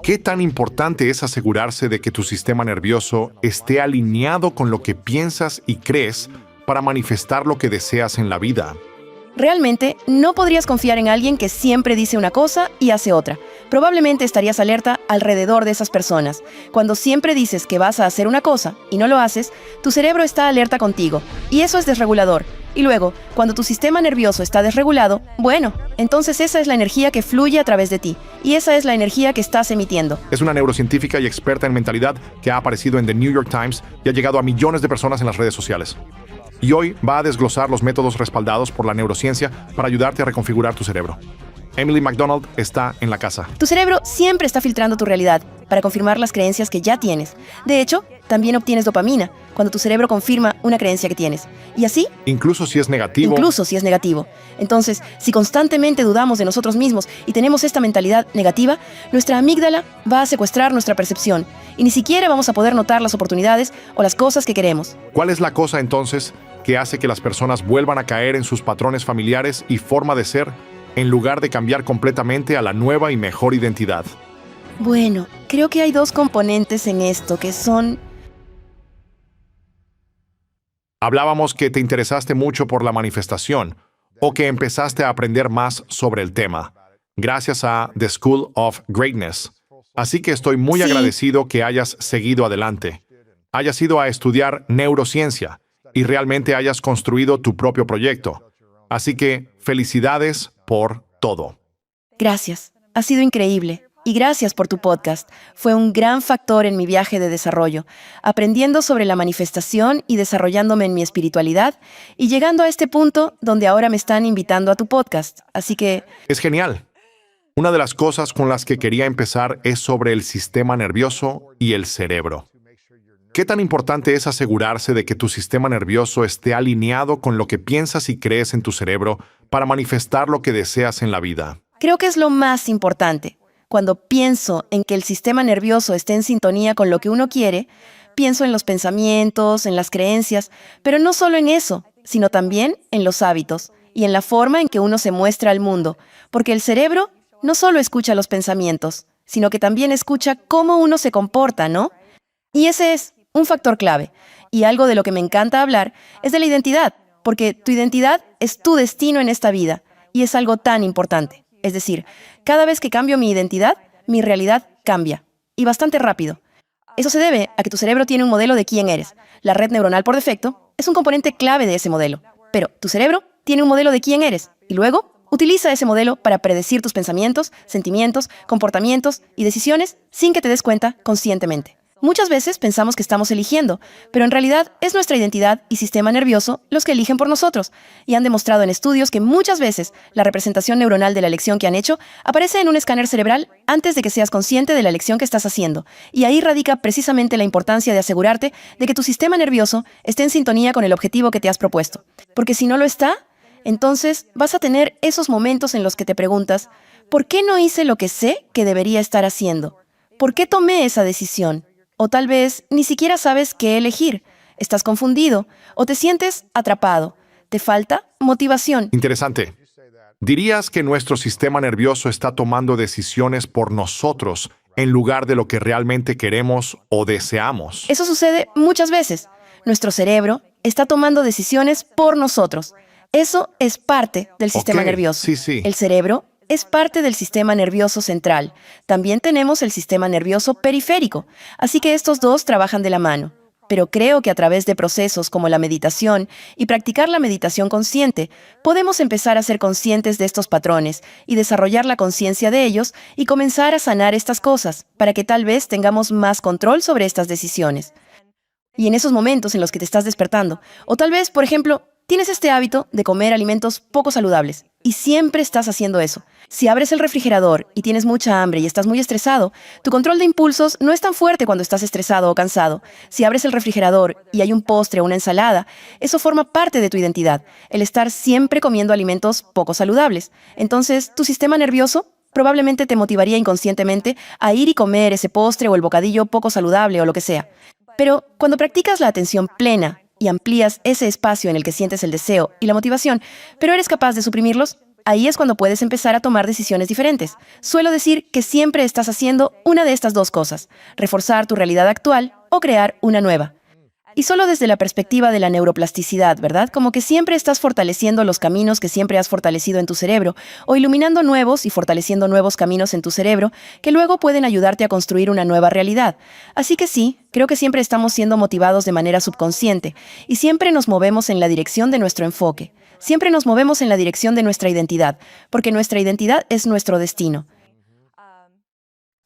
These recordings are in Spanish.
¿Qué tan importante es asegurarse de que tu sistema nervioso esté alineado con lo que piensas y crees para manifestar lo que deseas en la vida? Realmente, no podrías confiar en alguien que siempre dice una cosa y hace otra. Probablemente estarías alerta alrededor de esas personas. Cuando siempre dices que vas a hacer una cosa y no lo haces, tu cerebro está alerta contigo, y eso es desregulador. Y luego, cuando tu sistema nervioso está desregulado, bueno, entonces esa es la energía que fluye a través de ti, y esa es la energía que estás emitiendo. Es una neurocientífica y experta en mentalidad que ha aparecido en The New York Times y ha llegado a millones de personas en las redes sociales. Y hoy va a desglosar los métodos respaldados por la neurociencia para ayudarte a reconfigurar tu cerebro. Emily McDonald está en la casa. Tu cerebro siempre está filtrando tu realidad para confirmar las creencias que ya tienes. De hecho, también obtienes dopamina cuando tu cerebro confirma una creencia que tienes. Y así, Incluso si es negativo. Entonces, si constantemente dudamos de nosotros mismos y tenemos esta mentalidad negativa, nuestra amígdala va a secuestrar nuestra percepción y ni siquiera vamos a poder notar las oportunidades o las cosas que queremos. ¿Cuál es la cosa entonces que hace que las personas vuelvan a caer en sus patrones familiares y forma de ser en lugar de cambiar completamente a la nueva y mejor identidad? Bueno, creo que hay dos componentes en esto que son... Hablábamos que te interesaste mucho por la manifestación o que empezaste a aprender más sobre el tema, gracias a The School of Greatness. Así que estoy muy Sí. agradecido que hayas seguido adelante, hayas ido a estudiar neurociencia y realmente hayas construido tu propio proyecto. Así que felicidades por todo. Gracias, ha sido increíble. Y gracias por tu podcast. Fue un gran factor en mi viaje de desarrollo, aprendiendo sobre la manifestación y desarrollándome en mi espiritualidad y llegando a este punto donde ahora me están invitando a tu podcast. Así que, Es genial. Una de las cosas con las que quería empezar es sobre el sistema nervioso y el cerebro. ¿Qué tan importante es asegurarse de que tu sistema nervioso esté alineado con lo que piensas y crees en tu cerebro para manifestar lo que deseas en la vida? creo que es lo más importante. Cuando pienso en que el sistema nervioso esté en sintonía con lo que uno quiere, pienso en los pensamientos, en las creencias, pero no solo en eso, sino también en los hábitos y en la forma en que uno se muestra al mundo, porque el cerebro no solo escucha los pensamientos, sino que también escucha cómo uno se comporta, ¿no? Y ese es un factor clave. Y algo de lo que me encanta hablar es de la identidad, porque tu identidad es tu destino en esta vida, y es algo tan importante. Es decir, cada vez que cambio mi identidad, mi realidad cambia. Y bastante rápido. Eso se debe a que tu cerebro tiene un modelo de quién eres. La red neuronal por defecto es un componente clave de ese modelo. Pero tu cerebro tiene un modelo de quién eres. Y luego utiliza ese modelo para predecir tus pensamientos, sentimientos, comportamientos y decisiones sin que te des cuenta conscientemente. Muchas veces pensamos que estamos eligiendo, pero en realidad es nuestra identidad y sistema nervioso los que eligen por nosotros. Y han demostrado en estudios que muchas veces la representación neuronal de la elección que han hecho aparece en un escáner cerebral antes de que seas consciente de la elección que estás haciendo. Y ahí radica precisamente la importancia de asegurarte de que tu sistema nervioso esté en sintonía con el objetivo que te has propuesto. Porque si no lo está, entonces vas a tener esos momentos en los que te preguntas, ¿por qué no hice lo que sé que debería estar haciendo? ¿Por qué tomé esa decisión? O tal vez ni siquiera sabes qué elegir. Estás confundido o te sientes atrapado. Te falta motivación. Interesante. ¿Dirías que nuestro sistema nervioso está tomando decisiones por nosotros en lugar de lo que realmente queremos o deseamos? Eso sucede muchas veces. Nuestro cerebro está tomando decisiones por nosotros. Eso es parte del sistema Ok, nervioso. sí. El cerebro es parte del sistema nervioso central. También tenemos el sistema nervioso periférico, así que estos dos trabajan de la mano. Pero creo que a través de procesos como la meditación y practicar la meditación consciente, podemos empezar a ser conscientes de estos patrones y desarrollar la conciencia de ellos y comenzar a sanar estas cosas para que tal vez tengamos más control sobre estas decisiones. Y en esos momentos en los que te estás despertando, o tal vez, por ejemplo, tienes este hábito de comer alimentos poco saludables y siempre estás haciendo eso. Si abres el refrigerador y tienes mucha hambre y estás muy estresado, tu control de impulsos no es tan fuerte cuando estás estresado o cansado. Si abres el refrigerador y hay un postre o una ensalada, eso forma parte de tu identidad, el estar siempre comiendo alimentos poco saludables. Entonces, tu sistema nervioso probablemente te motivaría inconscientemente a ir y comer ese postre o el bocadillo poco saludable o lo que sea. Pero cuando practicas la atención plena y amplías ese espacio en el que sientes el deseo y la motivación, pero eres capaz de suprimirlos, ahí es cuando puedes empezar a tomar decisiones diferentes. Suelo decir que siempre estás haciendo una de estas dos cosas, reforzar tu realidad actual o crear una nueva. Y solo desde la perspectiva de la neuroplasticidad, ¿verdad? Como que siempre estás fortaleciendo los caminos que siempre has fortalecido en tu cerebro, o iluminando nuevos y fortaleciendo nuevos caminos en tu cerebro, que luego pueden ayudarte a construir una nueva realidad. Así que sí, creo que siempre estamos siendo motivados de manera subconsciente, y siempre nos movemos en la dirección de nuestro enfoque. Siempre nos movemos en la dirección de nuestra identidad, porque nuestra identidad es nuestro destino.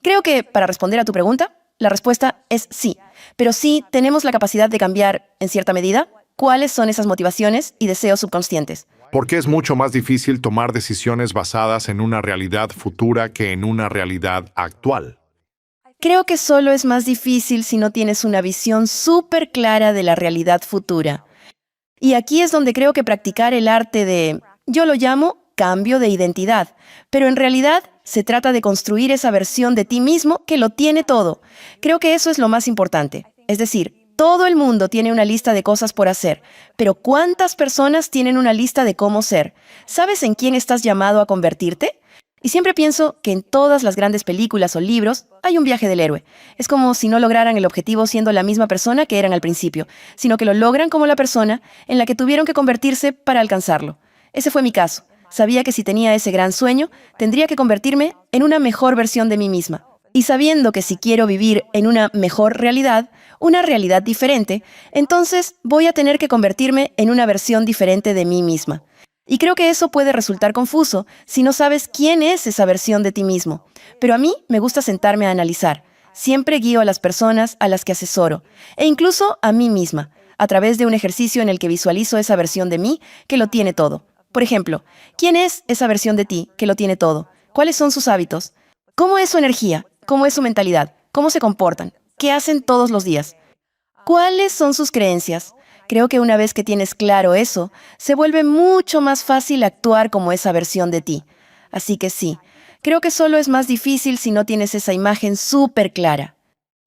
Creo que, para responder a tu pregunta, la respuesta es sí. Pero sí tenemos la capacidad de cambiar, en cierta medida, cuáles son esas motivaciones y deseos subconscientes. ¿Por qué es mucho más difícil tomar decisiones basadas en una realidad futura que en una realidad actual? Creo que solo es más difícil si no tienes una visión súper clara de la realidad futura. Y aquí es donde creo que practicar el arte de, yo lo llamo cambio de identidad, pero en realidad se trata de construir esa versión de ti mismo que lo tiene todo. Creo que eso es lo más importante. Es decir, todo el mundo tiene una lista de cosas por hacer, pero ¿cuántas personas tienen una lista de cómo ser? ¿Sabes en quién estás llamado a convertirte? Y siempre pienso que en todas las grandes películas o libros hay un viaje del héroe. Es como si no lograran el objetivo siendo la misma persona que eran al principio, sino que lo logran como la persona en la que tuvieron que convertirse para alcanzarlo. Ese fue mi caso. Sabía que si tenía ese gran sueño, tendría que convertirme en una mejor versión de mí misma. Y sabiendo que si quiero vivir en una mejor realidad, una realidad diferente, entonces voy a tener que convertirme en una versión diferente de mí misma. Y creo que eso puede resultar confuso si no sabes quién es esa versión de ti mismo. Pero a mí me gusta sentarme a analizar. Siempre guío a las personas a las que asesoro, e incluso a mí misma, a través de un ejercicio en el que visualizo esa versión de mí que lo tiene todo. Por ejemplo, ¿quién es esa versión de ti que lo tiene todo? ¿Cuáles son sus hábitos? ¿Cómo es su energía? ¿Cómo es su mentalidad? ¿Cómo se comportan? ¿Qué hacen todos los días? ¿Cuáles son sus creencias? Creo que una vez que tienes claro eso, se vuelve mucho más fácil actuar como esa versión de ti. Así que sí, creo que solo es más difícil si no tienes esa imagen súper clara.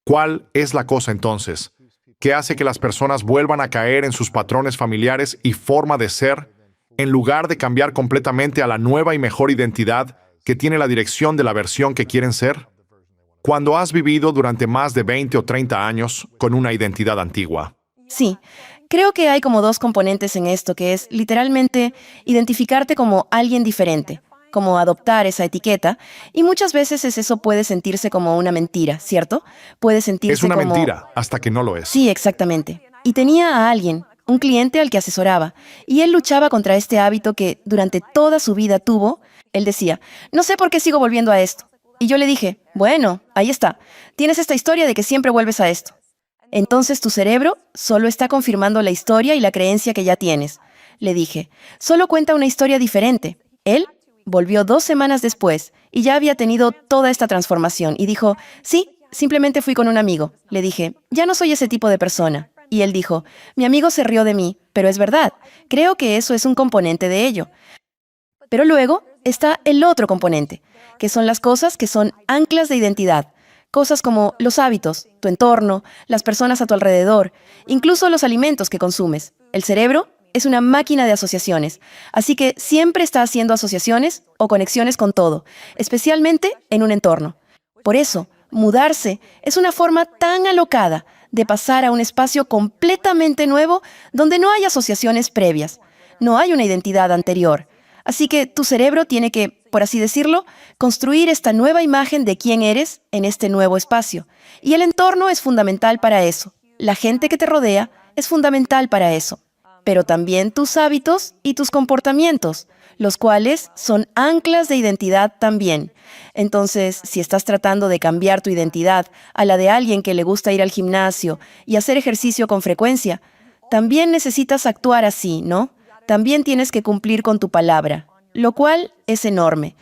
¿Cuál es la cosa entonces que hace que las personas vuelvan a caer en sus patrones familiares y forma de ser, en lugar de cambiar completamente a la nueva y mejor identidad que tiene la dirección de la versión que quieren ser? Cuando has vivido durante más de 20 o 30 años con una identidad antigua. Sí, creo que hay como dos componentes en esto, que es literalmente identificarte como alguien diferente, como adoptar esa etiqueta, y muchas veces eso puede sentirse como una mentira, ¿cierto? Puede sentirse Es una como... mentira hasta que no lo es. Sí, exactamente. Y tenía a alguien, un cliente al que asesoraba, y él luchaba contra este hábito que durante toda su vida tuvo. Él decía, no sé por qué sigo volviendo a esto. Y yo le dije, bueno, ahí está, tienes esta historia de que siempre vuelves a esto. Entonces tu cerebro solo está confirmando la historia y la creencia que ya tienes. Le dije, solo cuenta una historia diferente. Él volvió 2 semanas después y ya había tenido toda esta transformación y dijo, sí, simplemente fui con un amigo. Le dije, ya no soy ese tipo de persona. Y él dijo, mi amigo se rió de mí, pero es verdad, creo que eso es un componente de ello. Pero luego está el otro componente, que son las cosas que son anclas de identidad. Cosas como los hábitos, tu entorno, las personas a tu alrededor, incluso los alimentos que consumes. El cerebro es una máquina de asociaciones, así que siempre está haciendo asociaciones o conexiones con todo, especialmente en un entorno. Por eso, mudarse es una forma tan alocada de pasar a un espacio completamente nuevo donde no hay asociaciones previas, no hay una identidad anterior. Así que tu cerebro tiene que, por así decirlo, construir esta nueva imagen de quién eres en este nuevo espacio. Y el entorno es fundamental para eso. La gente que te rodea es fundamental para eso. Pero también tus hábitos y tus comportamientos, los cuales son anclas de identidad también. Entonces, si estás tratando de cambiar tu identidad a la de alguien que le gusta ir al gimnasio y hacer ejercicio con frecuencia, también necesitas actuar así, ¿no? También tienes que cumplir con tu palabra, lo cual es enorme.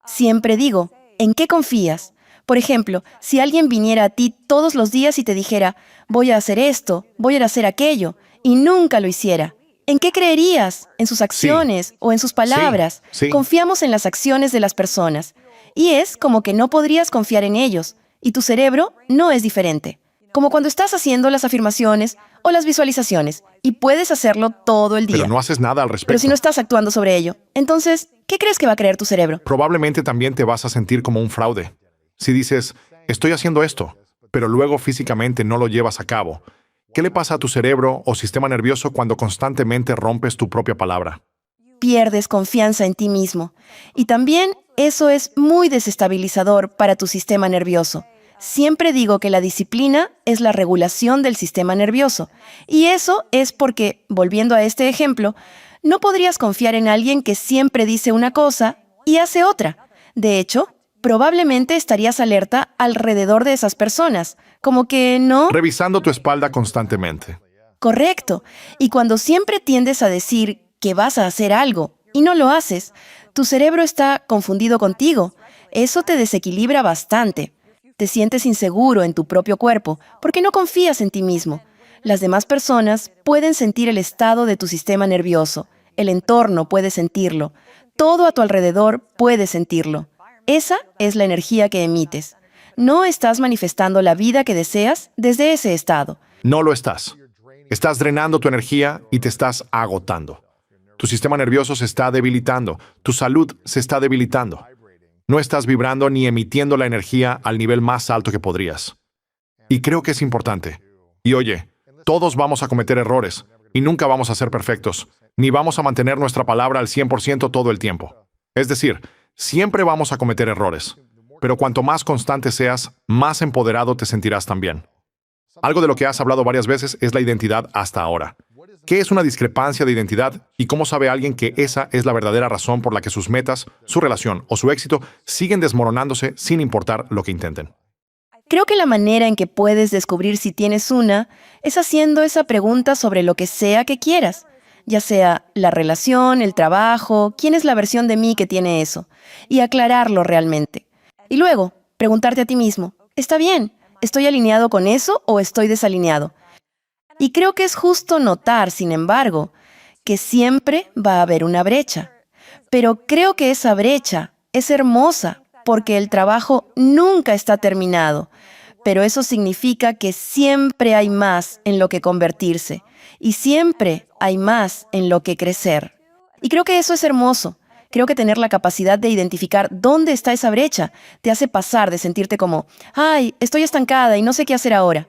Siempre digo, ¿en qué confías? Por ejemplo, si alguien viniera a ti todos los días y te dijera, voy a hacer esto, voy a hacer aquello, y nunca lo hiciera, ¿en qué creerías? ¿En sus acciones o en sus palabras? Sí. Confiamos en las acciones de las personas. Y es como que no podrías confiar en ellos, y tu cerebro no es diferente. Como cuando estás haciendo las afirmaciones o las visualizaciones, y puedes hacerlo todo el día. Pero no haces nada al Pero respecto. si no estás actuando sobre ello, entonces, ¿qué crees que va a creer tu cerebro? Probablemente también te vas a sentir como un fraude. Si dices, estoy haciendo esto, pero luego físicamente no lo llevas a cabo, ¿qué le pasa a tu cerebro o sistema nervioso cuando constantemente rompes tu propia palabra? Pierdes confianza en ti mismo. Y también eso es muy desestabilizador para tu sistema nervioso. Siempre digo que la disciplina es la regulación del sistema nervioso. Y eso es porque, volviendo a este ejemplo, no podrías confiar en alguien que siempre dice una cosa y hace otra. De hecho, probablemente estarías alerta alrededor de esas personas, como que no. Revisando tu espalda constantemente. Correcto. Y cuando siempre tiendes a decir que vas a hacer algo y no lo haces, tu cerebro está confundido contigo. Eso te desequilibra bastante. Te sientes inseguro en tu propio cuerpo porque no confías en ti mismo. Las demás personas pueden sentir el estado de tu sistema nervioso. El entorno puede sentirlo. Todo a tu alrededor puede sentirlo. Esa es la energía que emites. No estás manifestando la vida que deseas desde ese estado. No lo estás. Estás drenando tu energía y te estás agotando. Tu sistema nervioso se está debilitando. Tu salud se está debilitando. No estás vibrando ni emitiendo la energía al nivel más alto que podrías. Y creo que es importante. Y oye, todos vamos a cometer errores y nunca vamos a ser perfectos, ni vamos a mantener nuestra palabra al 100% todo el tiempo. Es decir, siempre vamos a cometer errores. Pero cuanto más constante seas, más empoderado te sentirás también. Algo de lo que has hablado varias veces es la identidad hasta ahora. ¿Qué es una discrepancia de identidad y cómo sabe alguien que esa es la verdadera razón por la que sus metas, su relación o su éxito siguen desmoronándose sin importar lo que intenten? Creo que la manera en que puedes descubrir si tienes una es haciendo esa pregunta sobre lo que sea que quieras, ya sea la relación, el trabajo, quién es la versión de mí que tiene eso, y aclararlo realmente. Y luego, preguntarte a ti mismo, ¿está bien? ¿Estoy alineado con eso o estoy desalineado? Y creo que es justo notar, sin embargo, que siempre va a haber una brecha. Pero creo que esa brecha es hermosa porque el trabajo nunca está terminado. Pero eso significa que siempre hay más en lo que convertirse y siempre hay más en lo que crecer. Y creo que eso es hermoso. Creo que tener la capacidad de identificar dónde está esa brecha te hace pasar de sentirte como, ay, estoy estancada y no sé qué hacer ahora.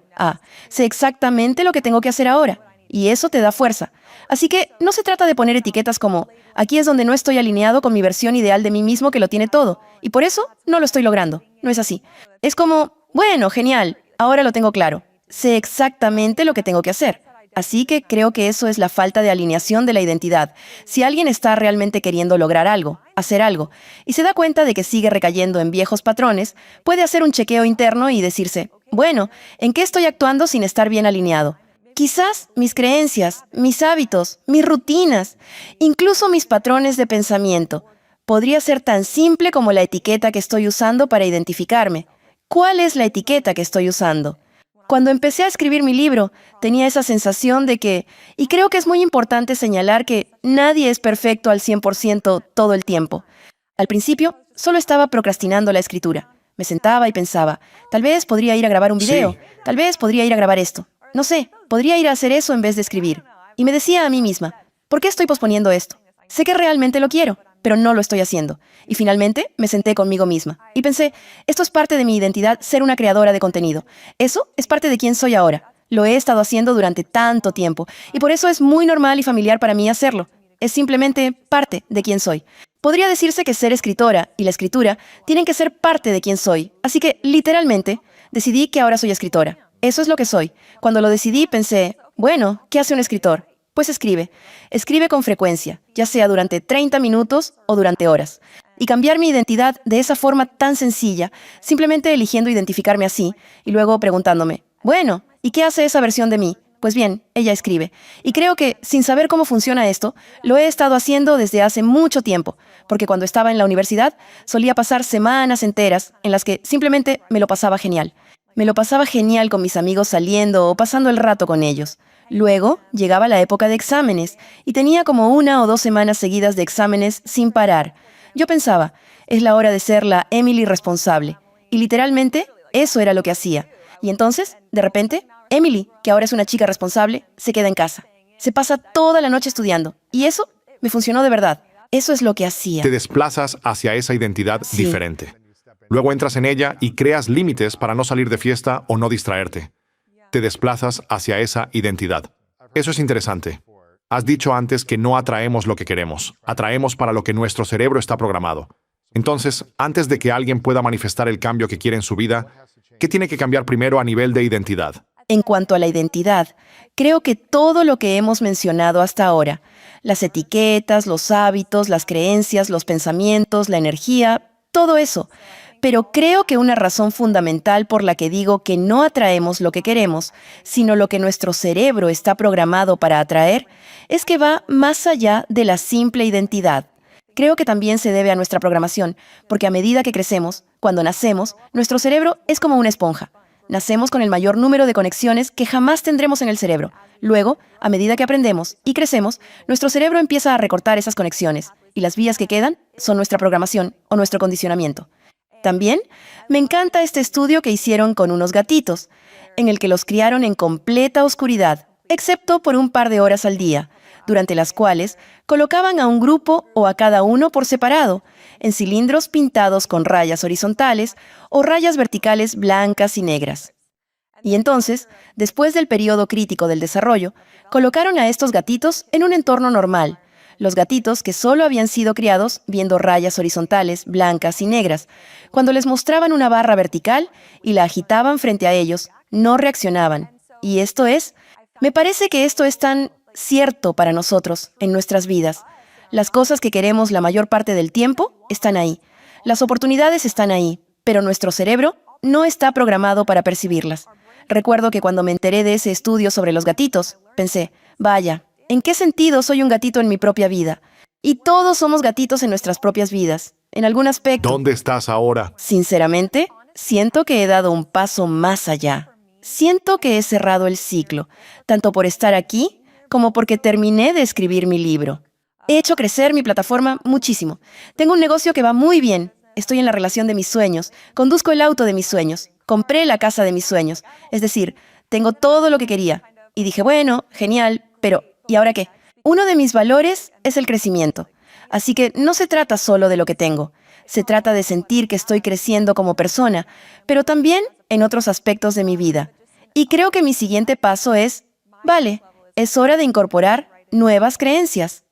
Sé exactamente lo que tengo que hacer ahora. Y eso te da fuerza. Así que no se trata de poner etiquetas como, aquí es donde no estoy alineado con mi versión ideal de mí mismo que lo tiene todo, y por eso no lo estoy logrando. No es así. Es como, bueno, genial, ahora lo tengo claro. Sé exactamente lo que tengo que hacer. Así que creo que eso es la falta de alineación de la identidad. Si alguien está realmente queriendo lograr algo, hacer algo, y se da cuenta de que sigue recayendo en viejos patrones, puede hacer un chequeo interno y decirse, bueno, ¿en qué estoy actuando sin estar bien alineado? Quizás mis creencias, mis hábitos, mis rutinas, incluso mis patrones de pensamiento. Podría ser tan simple como la etiqueta que estoy usando para identificarme. ¿Cuál es la etiqueta que estoy usando? Cuando empecé a escribir mi libro, tenía esa sensación de que, y creo que es muy importante señalar que nadie es perfecto al 100% todo el tiempo. Al principio, solo estaba procrastinando la escritura. Me sentaba y pensaba, tal vez podría ir a grabar un video, Sí. tal vez podría ir a grabar esto. No sé, podría ir a hacer eso en vez de escribir. Y me decía a mí misma, ¿por qué estoy posponiendo esto? Sé que realmente lo quiero, pero no lo estoy haciendo. Y finalmente me senté conmigo misma y pensé, esto es parte de mi identidad, ser una creadora de contenido. Eso es parte de quién soy ahora. Lo he estado haciendo durante tanto tiempo y por eso es muy normal y familiar para mí hacerlo. Es simplemente parte de quién soy. Podría decirse que ser escritora y la escritura tienen que ser parte de quién soy. Así que, literalmente, decidí que ahora soy escritora. Eso es lo que soy. Cuando lo decidí, pensé, bueno, ¿qué hace un escritor? Pues escribe. Escribe con frecuencia, ya sea durante 30 minutos o durante horas. Y cambiar mi identidad de esa forma tan sencilla, simplemente eligiendo identificarme así, y luego preguntándome, bueno, ¿y qué hace esa versión de mí? Pues bien, ella escribe. Y creo que, sin saber cómo funciona esto, lo he estado haciendo desde hace mucho tiempo, porque cuando estaba en la universidad, solía pasar semanas enteras en las que simplemente me lo pasaba genial. Me lo pasaba genial con mis amigos saliendo o pasando el rato con ellos. Luego llegaba la época de exámenes y tenía como 1 o 2 semanas seguidas de exámenes sin parar. Yo pensaba, es la hora de ser la Emily responsable. Y literalmente, eso era lo que hacía. Y entonces, de repente, Emily, que ahora es una chica responsable, se queda en casa. Se pasa toda la noche estudiando. Y eso me funcionó de verdad. Eso es lo que hacía. Te desplazas hacia esa identidad Sí. diferente. Luego entras en ella y creas límites para no salir de fiesta o no distraerte. Te desplazas hacia esa identidad. Eso es interesante. Has dicho antes que no atraemos lo que queremos, atraemos para lo que nuestro cerebro está programado. Entonces, antes de que alguien pueda manifestar el cambio que quiere en su vida, ¿qué tiene que cambiar primero a nivel de identidad? En cuanto a la identidad, creo que todo lo que hemos mencionado hasta ahora, las etiquetas, los hábitos, las creencias, los pensamientos, la energía, todo eso. Pero creo que una razón fundamental por la que digo que no atraemos lo que queremos, sino lo que nuestro cerebro está programado para atraer, es que va más allá de la simple identidad. Creo que también se debe a nuestra programación, porque a medida que crecemos, cuando nacemos, nuestro cerebro es como una esponja. Nacemos con el mayor número de conexiones que jamás tendremos en el cerebro. Luego, a medida que aprendemos y crecemos, nuestro cerebro empieza a recortar esas conexiones, y las vías que quedan son nuestra programación o nuestro condicionamiento. También me encanta este estudio que hicieron con unos gatitos, en el que los criaron en completa oscuridad, excepto por un par de horas al día, durante las cuales colocaban a un grupo o a cada uno por separado, en cilindros pintados con rayas horizontales o rayas verticales blancas y negras. Y entonces, después del periodo crítico del desarrollo, colocaron a estos gatitos en un entorno normal, los gatitos que solo habían sido criados viendo rayas horizontales, blancas y negras. Cuando les mostraban una barra vertical y la agitaban frente a ellos, no reaccionaban. Y me parece que esto es tan cierto para nosotros, en nuestras vidas. Las cosas que queremos la mayor parte del tiempo están ahí. Las oportunidades están ahí, pero nuestro cerebro no está programado para percibirlas. Recuerdo que cuando me enteré de ese estudio sobre los gatitos, pensé, vaya, ¿en qué sentido soy un gatito en mi propia vida? Y todos somos gatitos en nuestras propias vidas, en algún aspecto. ¿Dónde estás ahora? Sinceramente, siento que he dado un paso más allá. Siento que he cerrado el ciclo, tanto por estar aquí como porque terminé de escribir mi libro. He hecho crecer mi plataforma muchísimo. Tengo un negocio que va muy bien. Estoy en la relación de mis sueños. Conduzco el auto de mis sueños. Compré la casa de mis sueños. Es decir, tengo todo lo que quería. Y dije, bueno, genial, pero ¿y ahora qué? Uno de mis valores es el crecimiento. Así que no se trata solo de lo que tengo. Se trata de sentir que estoy creciendo como persona, pero también en otros aspectos de mi vida. Y creo que mi siguiente paso vale, es hora de incorporar nuevas creencias.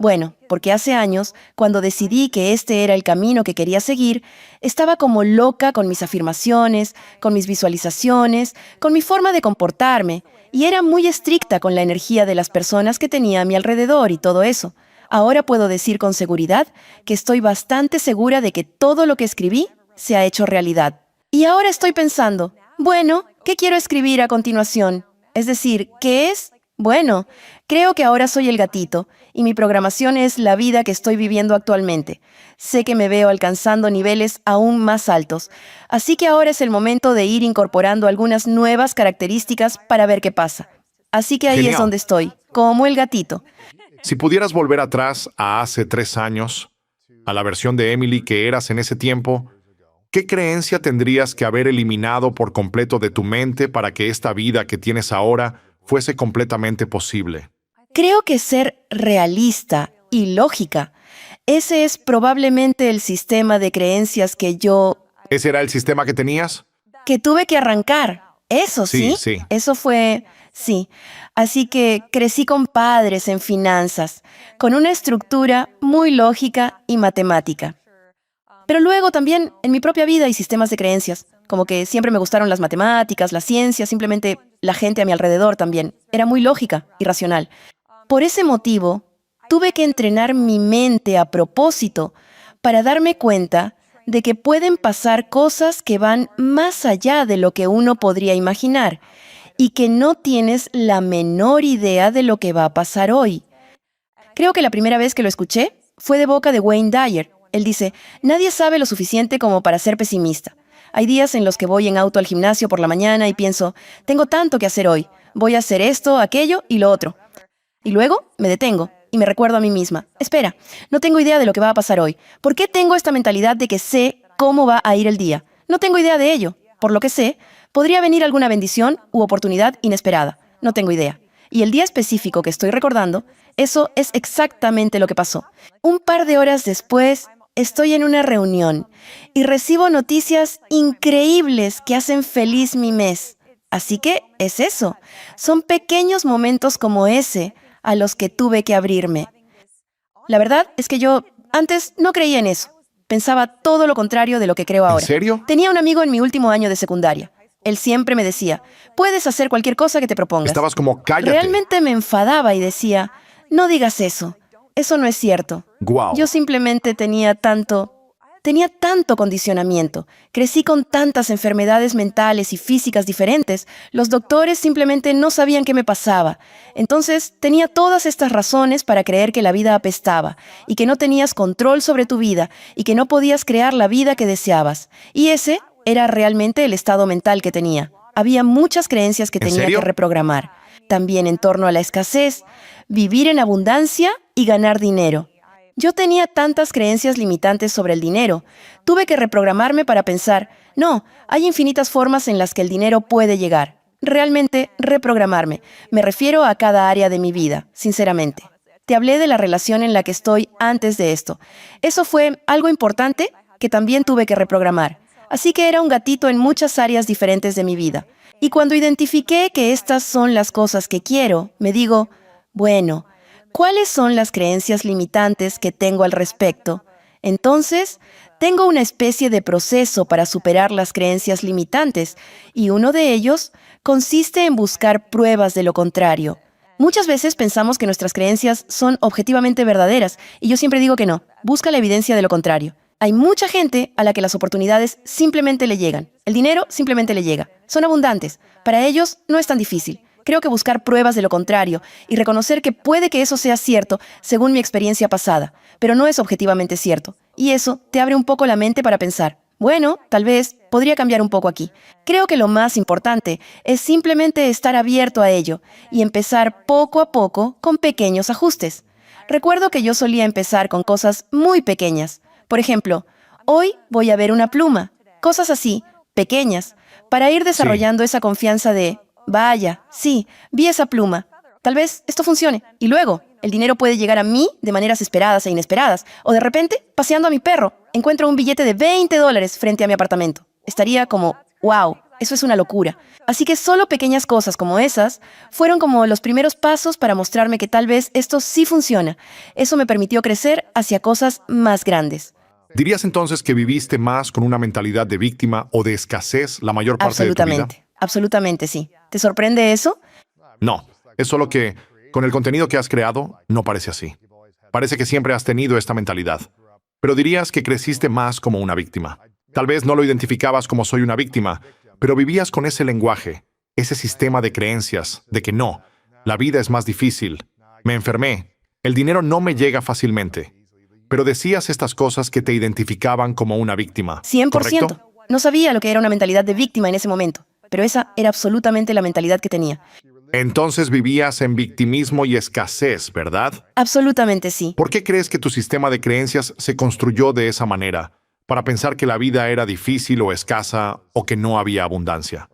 Bueno, porque hace años, cuando decidí que este era el camino que quería seguir, estaba como loca con mis afirmaciones, con mis visualizaciones, con mi forma de comportarme, y era muy estricta con la energía de las personas que tenía a mi alrededor y todo eso. Ahora puedo decir con seguridad que estoy bastante segura de que todo lo que escribí se ha hecho realidad. Y ahora estoy pensando, bueno, ¿qué quiero escribir a continuación? Es decir, ¿qué es? Bueno, creo que ahora soy el gatito, y mi programación es la vida que estoy viviendo actualmente. Sé que me veo alcanzando niveles aún más altos, así que ahora es el momento de ir incorporando algunas nuevas características para ver qué pasa. Así que ahí Genial. es donde estoy, como el gatito. Si pudieras volver atrás a hace 3 años, a la versión de Emily que eras en ese tiempo, ¿qué creencia tendrías que haber eliminado por completo de tu mente para que esta vida que tienes ahora fuese completamente posible? Creo que ser realista y lógica, ese es probablemente el sistema de creencias ¿Ese era el sistema que tenías? que tuve que arrancar. Eso Sí, sí, sí. eso fue, sí. Así que crecí con padres en finanzas, con una estructura muy lógica y matemática. Pero luego también en mi propia vida hay sistemas de creencias, como que siempre me gustaron las matemáticas, la ciencia, simplemente la gente a mi alrededor también. Era muy lógica y racional. Por ese motivo, tuve que entrenar mi mente a propósito para darme cuenta de que pueden pasar cosas que van más allá de lo que uno podría imaginar y que no tienes la menor idea de lo que va a pasar hoy. Creo que la primera vez que lo escuché fue de boca de Wayne Dyer. Él dice, nadie sabe lo suficiente como para ser pesimista. Hay días en los que voy en auto al gimnasio por la mañana y pienso, tengo tanto que hacer hoy, voy a hacer esto, aquello y lo otro. Y luego me detengo y me recuerdo a mí misma, espera, no tengo idea de lo que va a pasar hoy. ¿Por qué tengo esta mentalidad de que sé cómo va a ir el día? No tengo idea de ello. por lo que sé, podría venir alguna bendición u oportunidad inesperada. No tengo idea. Y el día específico que estoy recordando, eso es exactamente lo que pasó. Un par de horas después, estoy en una reunión y recibo noticias increíbles que hacen feliz mi mes. Así que es eso. Son pequeños momentos como ese a los que tuve que abrirme. La verdad es que yo antes no creía en eso. Pensaba todo lo contrario de lo que creo ¿En ahora. serio? Tenía un amigo en mi último año de secundaria. Él siempre me decía, puedes hacer cualquier cosa que te propongas. Estabas como, cállate. Realmente me enfadaba y decía, no digas eso. Eso no es cierto. Guau. Yo simplemente tenía tanto condicionamiento. Crecí con tantas enfermedades mentales y físicas diferentes. Los doctores simplemente no sabían qué me pasaba. Entonces, tenía todas estas razones para creer que la vida apestaba y que no tenías control sobre tu vida y que no podías crear la vida que deseabas. Y ese era realmente el estado mental que tenía. Había muchas creencias que ¿En tenía serio? que reprogramar. También en torno a la escasez, vivir en abundancia y ganar dinero. Yo tenía tantas creencias limitantes sobre el dinero. Tuve que reprogramarme para pensar, no, hay infinitas formas en las que el dinero puede llegar. Realmente, reprogramarme. Me refiero a cada área de mi vida, sinceramente. Te hablé de la relación en la que estoy antes de esto. Eso fue algo importante que también tuve que reprogramar. Así que era un gatito en muchas áreas diferentes de mi vida. Y cuando identifiqué que estas son las cosas que quiero, me digo, bueno, ¿cuáles son las creencias limitantes que tengo al respecto? Entonces, tengo una especie de proceso para superar las creencias limitantes, y uno de ellos consiste en buscar pruebas de lo contrario. Muchas veces pensamos que nuestras creencias son objetivamente verdaderas, y yo siempre digo que no. Busca la evidencia de lo contrario. Hay mucha gente a la que las oportunidades simplemente le llegan. El dinero simplemente le llega. Son abundantes. Para ellos no es tan difícil. Creo que buscar pruebas de lo contrario y reconocer que puede que eso sea cierto según mi experiencia pasada, pero no es objetivamente cierto. Y eso te abre un poco la mente para pensar, bueno, tal vez podría cambiar un poco aquí. Creo que lo más importante es simplemente estar abierto a ello y empezar poco a poco con pequeños ajustes. Recuerdo que yo solía empezar con cosas muy pequeñas. Por ejemplo, hoy voy a ver una pluma. Cosas así, pequeñas, para ir desarrollando esa confianza de, vaya, sí, vi esa pluma. Tal vez esto funcione. Y luego, el dinero puede llegar a mí de maneras esperadas e inesperadas. O de repente, paseando a mi perro, encuentro un billete de $20 frente a mi apartamento. Estaría como, wow, eso es una locura. Así que solo pequeñas cosas como esas fueron como los primeros pasos para mostrarme que tal vez esto sí funciona. Eso me permitió crecer hacia cosas más grandes. ¿Dirías entonces que viviste más con una mentalidad de víctima o de escasez la mayor parte de tu vida? Absolutamente sí. ¿Te sorprende eso? No, es solo que con el contenido que has creado no parece así. Parece que siempre has tenido esta mentalidad. Pero dirías que creciste más como una víctima. Tal vez no lo identificabas como soy una víctima, pero vivías con ese lenguaje, ese sistema de creencias, de que no, la vida es más difícil, me enfermé, el dinero no me llega fácilmente. Pero decías estas cosas que te identificaban como una víctima, 100%. ¿correcto? No sabía lo que era una mentalidad de víctima en ese momento, pero esa era absolutamente la mentalidad que tenía. Entonces vivías en victimismo y escasez, ¿verdad? Absolutamente sí. ¿Por qué crees que tu sistema de creencias se construyó de esa manera? Para pensar que la vida era difícil o escasa o que no había abundancia.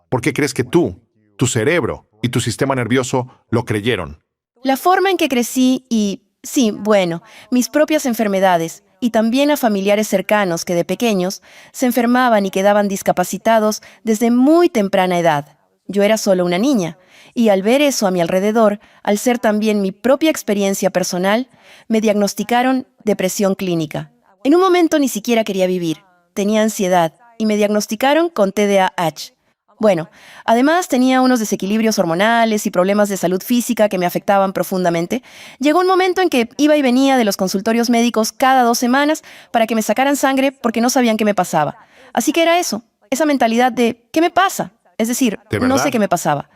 ¿Por qué crees que tú, tu cerebro y tu sistema nervioso lo creyeron? La forma en que crecí y, sí, bueno, mis propias enfermedades y también a familiares cercanos que de pequeños se enfermaban y quedaban discapacitados desde muy temprana edad. Yo era solo una niña, y al ver eso a mi alrededor, al ser también mi propia experiencia personal, me diagnosticaron depresión clínica. En un momento ni siquiera quería vivir, tenía ansiedad y me diagnosticaron con TDAH. Bueno, además tenía unos desequilibrios hormonales y problemas de salud física que me afectaban profundamente. Llegó un momento en que iba y venía de los consultorios médicos cada 2 semanas para que me sacaran sangre porque no sabían qué me pasaba. Así que era eso, esa mentalidad de ¿qué me pasa? Es decir, ¿De no verdad? sé qué me pasaba.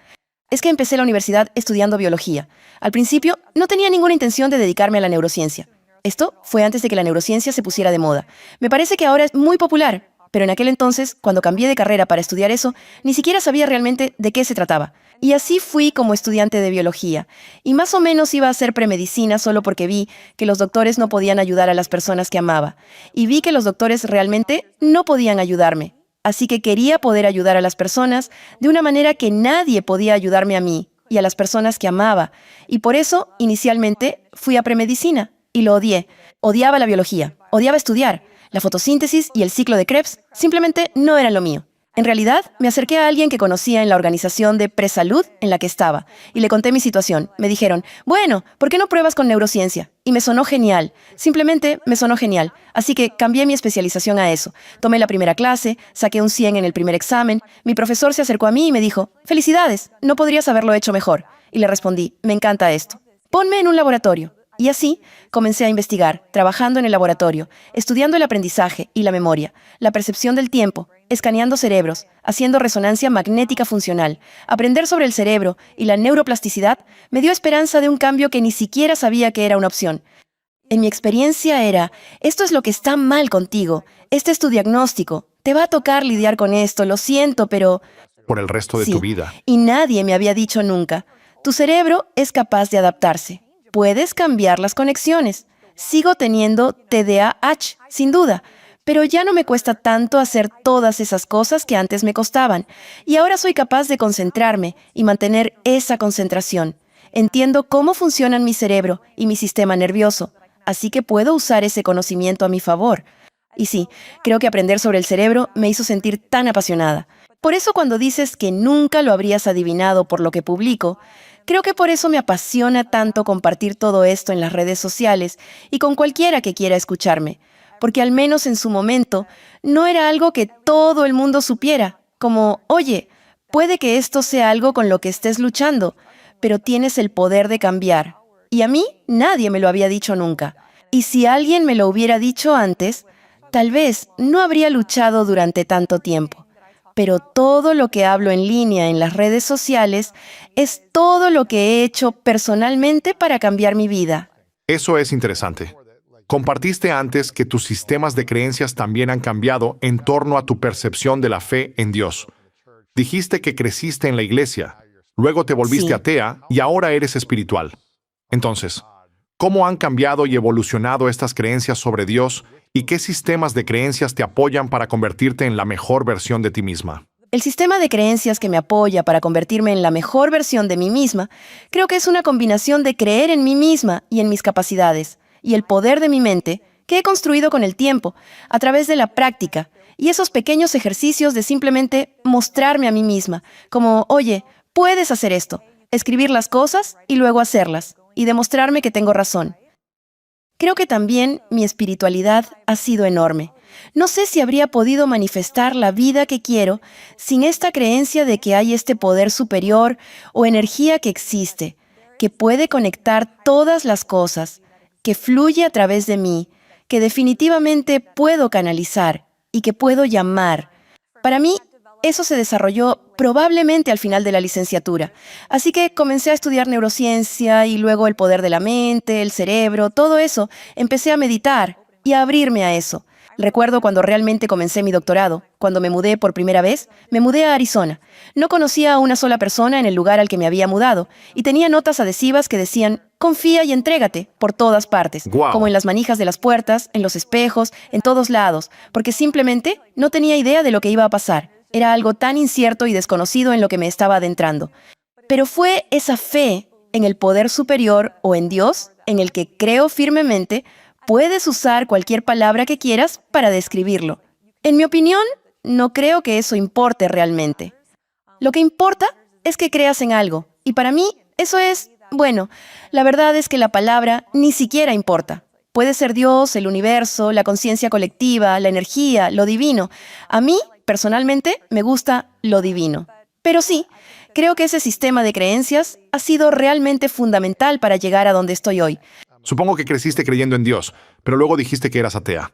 Es que empecé la universidad estudiando biología. Al principio no tenía ninguna intención de dedicarme a la neurociencia. Esto fue antes de que la neurociencia se pusiera de moda. Me parece que ahora es muy popular, pero en aquel entonces, cuando cambié de carrera para estudiar eso, ni siquiera sabía realmente de qué se trataba. Y así fui como estudiante de biología. Y más o menos iba a hacer premedicina solo porque vi que los doctores no podían ayudar a las personas que amaba. Y vi que los doctores realmente no podían ayudarme. Así que quería poder ayudar a las personas de una manera que nadie podía ayudarme a mí y a las personas que amaba. Y por eso, inicialmente, fui a premedicina y lo odié. Odiaba la biología, odiaba estudiar. La fotosíntesis y el ciclo de Krebs simplemente no eran lo mío. En realidad, me acerqué a alguien que conocía en la organización de presalud en la que estaba y le conté mi situación. Me dijeron, bueno, ¿por qué no pruebas con neurociencia? Y me sonó genial. Simplemente me sonó genial. Así que cambié mi especialización a eso. Tomé la primera clase, saqué un 100 en el primer examen. Mi profesor se acercó a mí y me dijo, felicidades, no podrías haberlo hecho mejor. Y le respondí, me encanta esto. Ponme en un laboratorio. Y así comencé a investigar, trabajando en el laboratorio, estudiando el aprendizaje y la memoria, la percepción del tiempo, escaneando cerebros, haciendo resonancia magnética funcional. Aprender sobre el cerebro y la neuroplasticidad me dio esperanza de un cambio que ni siquiera sabía que era una opción. En mi experiencia era, esto es lo que está mal contigo, este es tu diagnóstico, te va a tocar lidiar con esto, lo siento, pero... Por el resto de Sí, tu vida. y nadie me había dicho nunca, tu cerebro es capaz de adaptarse. Puedes cambiar las conexiones. Sigo teniendo TDAH, sin duda, pero ya no me cuesta tanto hacer todas esas cosas que antes me costaban. Y ahora soy capaz de concentrarme y mantener esa concentración. Entiendo cómo funcionan mi cerebro y mi sistema nervioso, así que puedo usar ese conocimiento a mi favor. Y sí, creo que aprender sobre el cerebro me hizo sentir tan apasionada. Por eso cuando dices que nunca lo habrías adivinado por lo que publico, creo que por eso me apasiona tanto compartir todo esto en las redes sociales y con cualquiera que quiera escucharme, porque al menos en su momento no era algo que todo el mundo supiera, como, oye, puede que esto sea algo con lo que estés luchando, pero tienes el poder de cambiar. Y a mí nadie me lo había dicho nunca. Y si alguien me lo hubiera dicho antes, tal vez no habría luchado durante tanto tiempo. Pero todo lo que hablo en línea en las redes sociales es todo lo que he hecho personalmente para cambiar mi vida. Eso es interesante. Compartiste antes que tus sistemas de creencias también han cambiado en torno a tu percepción de la fe en Dios. Dijiste que creciste en la iglesia, luego te volviste Sí. atea y ahora eres espiritual. Entonces, ¿cómo han cambiado y evolucionado estas creencias sobre Dios y qué sistemas de creencias te apoyan para convertirte en la mejor versión de ti misma? El sistema de creencias que me apoya para convertirme en la mejor versión de mí misma, creo que es una combinación de creer en mí misma y en mis capacidades, y el poder de mi mente, que he construido con el tiempo, a través de la práctica, y esos pequeños ejercicios de simplemente mostrarme a mí misma, como, oye, puedes hacer esto, escribir las cosas y luego hacerlas, y demostrarme que tengo razón. Creo que también mi espiritualidad ha sido enorme. No sé si habría podido manifestar la vida que quiero sin esta creencia de que hay este poder superior o energía que existe, que puede conectar todas las cosas, que fluye a través de mí, que definitivamente puedo canalizar y que puedo llamar. Para mí, eso se desarrolló probablemente al final de la licenciatura. Así que comencé a estudiar neurociencia y luego el poder de la mente, el cerebro, todo eso. Empecé a meditar y a abrirme a eso. Recuerdo cuando realmente comencé mi doctorado, cuando me mudé por primera vez, me mudé a Arizona. No conocía a una sola persona en el lugar al que me había mudado y tenía notas adhesivas que decían confía y entrégate por todas partes, Guau. como en las manijas de las puertas, en los espejos, en todos lados, porque simplemente no tenía idea de lo que iba a pasar. Era algo tan incierto y desconocido en lo que me estaba adentrando. Pero fue esa fe en el poder superior o en Dios, en el que creo firmemente. Puedes usar cualquier palabra que quieras para describirlo. En mi opinión, no creo que eso importe realmente. Lo que importa es que creas en algo. Y para mí, eso es, bueno, la verdad es que la palabra ni siquiera importa. Puede ser Dios, el universo, la conciencia colectiva, la energía, lo divino. A mí, personalmente, me gusta lo divino. Pero sí, creo que ese sistema de creencias ha sido realmente fundamental para llegar a donde estoy hoy. Supongo que creciste creyendo en Dios, pero luego dijiste que eras atea.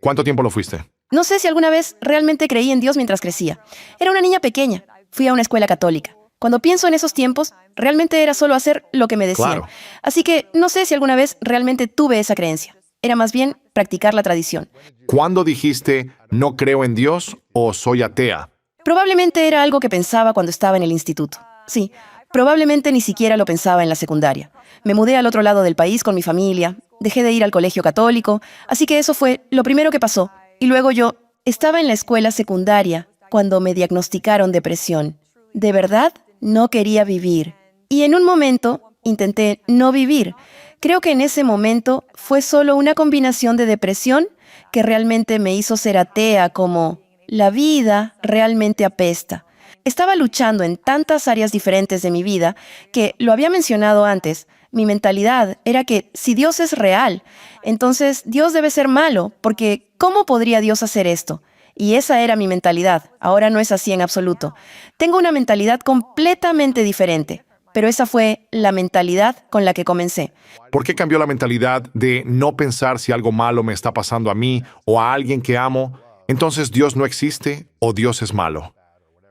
¿Cuánto tiempo lo fuiste? No sé si alguna vez realmente creí en Dios mientras crecía. Era una niña pequeña. Fui a una escuela católica. Cuando pienso en esos tiempos, realmente era solo hacer lo que me decían. Claro. Así que no sé si alguna vez realmente tuve esa creencia. Era más bien practicar la tradición. ¿Cuándo dijiste no creo en Dios o soy atea? Probablemente era algo que pensaba cuando estaba en el instituto. Sí, probablemente ni siquiera lo pensaba en la secundaria. Me mudé al otro lado del país con mi familia, dejé de ir al colegio católico, así que eso fue lo primero que pasó. Y luego yo Estaba en la escuela secundaria cuando me diagnosticaron depresión. De verdad, no quería vivir. Y en un momento intenté no vivir. Creo que en ese momento fue solo una combinación de depresión que realmente me hizo ser atea, como la vida realmente apesta. Estaba luchando en tantas áreas diferentes de mi vida que, lo había mencionado antes, mi mentalidad era que si Dios es real, entonces Dios debe ser malo, porque ¿cómo podría Dios hacer esto? Y esa era mi mentalidad. Ahora no es así en absoluto. Tengo una mentalidad completamente diferente, pero esa fue la mentalidad con la que comencé. ¿Por qué cambió la mentalidad de no pensar si algo malo me está pasando a mí o a alguien que amo? Entonces Dios no existe o Dios es malo.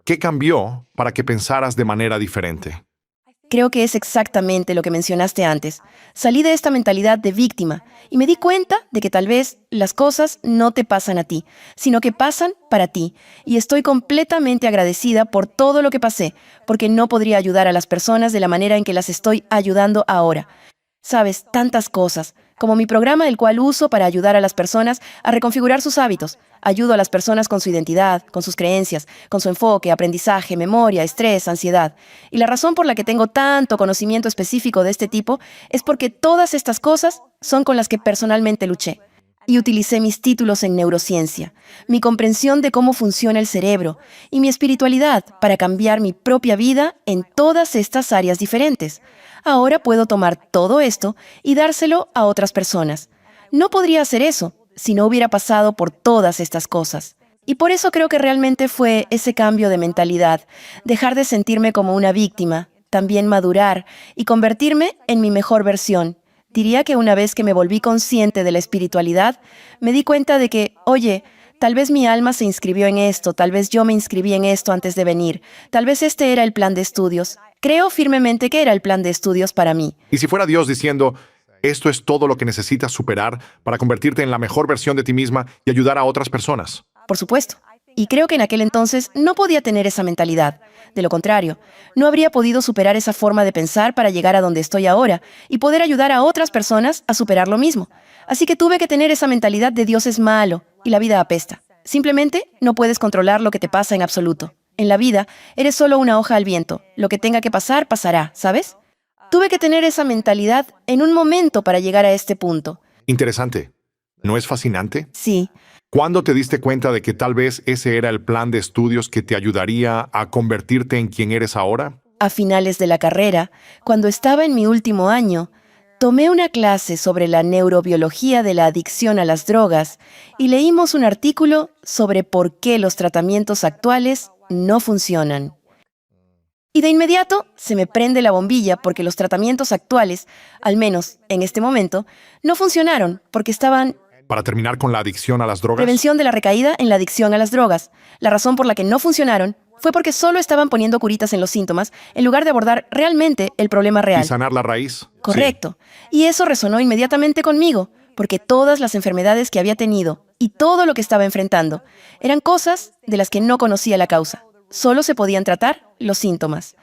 ¿Qué cambió para que pensaras de manera diferente? Creo que es exactamente lo que mencionaste antes. Salí de esta mentalidad de víctima y me di cuenta de que tal vez las cosas no te pasan a ti, sino que pasan para ti. Y estoy completamente agradecida por todo lo que pasé, porque no podría ayudar a las personas de la manera en que las estoy ayudando ahora. Sabes, tantas cosas, como mi programa el cual uso para ayudar a las personas a reconfigurar sus hábitos. Ayudo a las personas con su identidad, con sus creencias, con su enfoque, aprendizaje, memoria, estrés, ansiedad. Y la razón por la que tengo tanto conocimiento específico de este tipo es porque todas estas cosas son con las que personalmente luché. Y utilicé mis títulos en neurociencia, mi comprensión de cómo funciona el cerebro y mi espiritualidad para cambiar mi propia vida en todas estas áreas diferentes. Ahora puedo tomar todo esto y dárselo a otras personas. No podría hacer eso si no hubiera pasado por todas estas cosas. Y por eso creo que realmente fue ese cambio de mentalidad, dejar de sentirme como una víctima, también madurar y convertirme en mi mejor versión. Diría que una vez que me volví consciente de la espiritualidad, me di cuenta de que, oye, tal vez mi alma se inscribió en esto, tal vez yo me inscribí en esto antes de venir, tal vez este era el plan de estudios. Creo firmemente que era el plan de estudios para mí. Y si fuera Dios diciendo, esto es todo lo que necesitas superar para convertirte en la mejor versión de ti misma y ayudar a otras personas. Por supuesto. Y creo que en aquel entonces no podía tener esa mentalidad. De lo contrario, no habría podido superar esa forma de pensar para llegar a donde estoy ahora y poder ayudar a otras personas a superar lo mismo. Así que tuve que tener esa mentalidad de Dios es malo y la vida apesta. Simplemente no puedes controlar lo que te pasa en absoluto. En la vida, eres solo una hoja al viento. Lo que tenga que pasar, pasará, ¿sabes? Tuve que tener esa mentalidad en un momento para llegar a este punto. Interesante. ¿No es fascinante? Sí. ¿Cuándo te diste cuenta de que tal vez ese era el plan de estudios que te ayudaría a convertirte en quien eres ahora? A finales de la carrera, cuando estaba en mi último año, tomé una clase sobre la neurobiología de la adicción a las drogas y leímos un artículo sobre por qué los tratamientos actuales no funcionan. Y de inmediato se me prende la bombilla porque los tratamientos actuales, al menos en este momento, no funcionaron porque estaban ¿Para terminar con la adicción a las drogas? prevención de la recaída en la adicción a las drogas. La razón por la que no funcionaron fue porque solo estaban poniendo curitas en los síntomas en lugar de abordar realmente el problema ¿Y real. sanar la raíz? Correcto. Y eso resonó inmediatamente conmigo, porque todas las enfermedades que había tenido y todo lo que estaba enfrentando eran cosas de las que no conocía la causa. Solo se podían tratar los síntomas.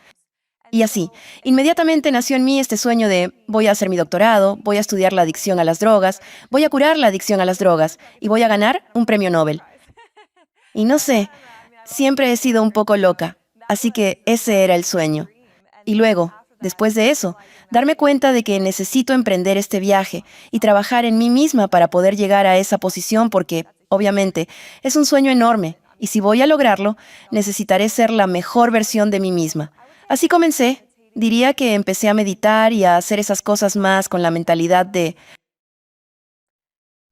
Y así, inmediatamente nació en mí este sueño de voy a hacer mi doctorado, voy a estudiar la adicción a las drogas, voy a curar la adicción a las drogas y voy a ganar un premio Nobel. Y no sé, siempre he sido un poco loca, así que ese era el sueño. Y luego, después de eso, darme cuenta de que necesito emprender este viaje y trabajar en mí misma para poder llegar a esa posición porque, obviamente, es un sueño enorme y si voy a lograrlo, necesitaré ser la mejor versión de mí misma. Así comencé. Diría que empecé a meditar y a hacer esas cosas más con la mentalidad de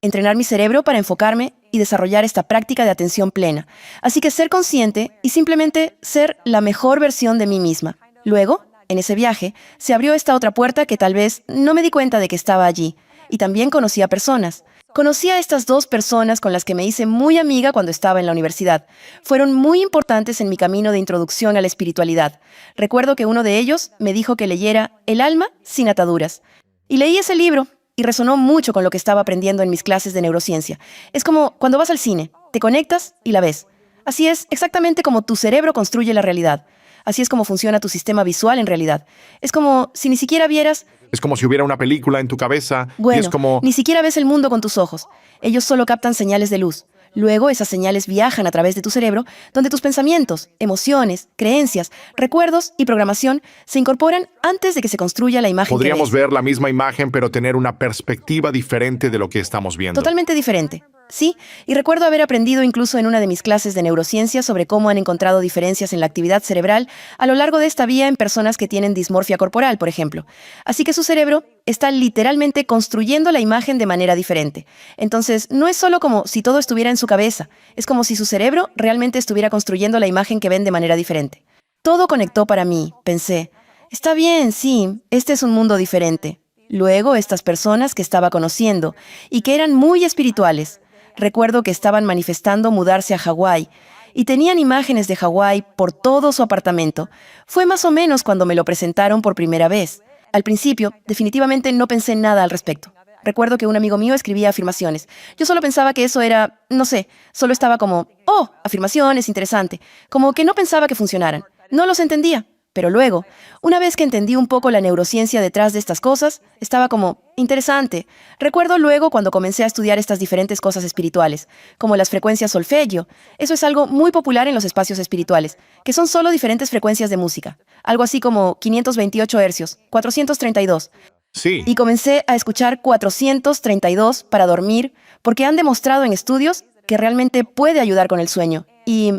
entrenar mi cerebro para enfocarme y desarrollar esta práctica de atención plena. Así que ser consciente y simplemente ser la mejor versión de mí misma. Luego, en ese viaje, se abrió esta otra puerta que tal vez no me di cuenta de que estaba allí. Y también conocí a personas. Conocí a estas dos personas con las que me hice muy amiga cuando estaba en la universidad. Fueron muy importantes en mi camino de introducción a la espiritualidad. Recuerdo que uno de ellos me dijo que leyera El alma sin ataduras. Y leí ese libro y resonó mucho con lo que estaba aprendiendo en mis clases de neurociencia. Es como cuando vas al cine, te conectas y la ves. Así es exactamente como tu cerebro construye la realidad. Así es como funciona tu sistema visual en realidad. Es como si ni siquiera vieras. Es como si hubiera una película en tu cabeza y Bueno, es como... ni siquiera ves el mundo con tus ojos. Ellos solo captan señales de luz. Luego, esas señales viajan a través de tu cerebro, donde tus pensamientos, emociones, creencias, recuerdos y programación se incorporan antes de que se construya la imagen que Podríamos ves. ver la misma imagen, pero tener una perspectiva diferente de lo que estamos viendo. Totalmente diferente. Sí, y recuerdo haber aprendido incluso en una de mis clases de neurociencia sobre cómo han encontrado diferencias en la actividad cerebral a lo largo de esta vía en personas que tienen dismorfia corporal, por ejemplo. Así que su cerebro está literalmente construyendo la imagen de manera diferente. Entonces, no es solo como si todo estuviera en su cabeza, es como si su cerebro realmente estuviera construyendo la imagen que ven de manera diferente. Todo conectó para mí, pensé. Está bien, sí, este es un mundo diferente. Luego, estas personas que estaba conociendo y que eran muy espirituales, recuerdo que estaban manifestando mudarse a Hawái y tenían imágenes de Hawái por todo su apartamento. Fue más o menos cuando me lo presentaron por primera vez. Al principio, definitivamente no pensé nada al respecto. Recuerdo que un amigo mío escribía afirmaciones. Yo solo pensaba que eso era, no sé, solo estaba como, oh, afirmaciones, interesante. Como que no pensaba que funcionaran. No los entendía. Pero luego, una vez que entendí un poco la neurociencia detrás de estas cosas, estaba como, interesante. Recuerdo luego cuando comencé a estudiar estas diferentes cosas espirituales, como las frecuencias solfegio. Eso es algo muy popular en los espacios espirituales, que son solo diferentes frecuencias de música. Algo así como 528 hercios, 432. Sí, Y comencé a escuchar 432 para dormir, porque han demostrado en estudios que realmente puede ayudar con el sueño. Y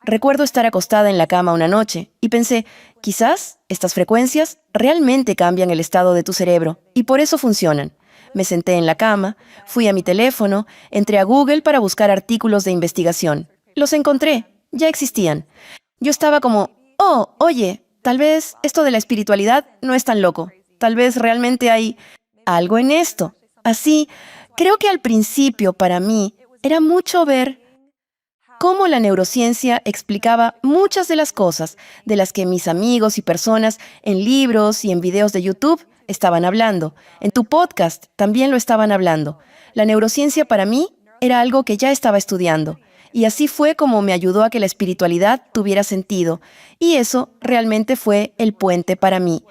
recuerdo estar acostada en la cama una noche y pensé, quizás estas frecuencias realmente cambian el estado de tu cerebro y por eso funcionan. Me senté en la cama, fui a mi teléfono, entré a Google para buscar artículos de investigación. Los encontré, ya existían. Yo estaba como, oh, oye, tal vez esto de la espiritualidad no es tan loco. Tal vez realmente hay algo en esto. Así, creo que al principio para mí era mucho ver cómo la neurociencia explicaba muchas de las cosas de las que mis amigos y personas en libros y en videos de YouTube estaban hablando. En tu podcast también lo estaban hablando. La neurociencia para mí era algo que ya estaba estudiando. Y así fue como me ayudó a que la espiritualidad tuviera sentido. Y eso realmente fue el puente para mí.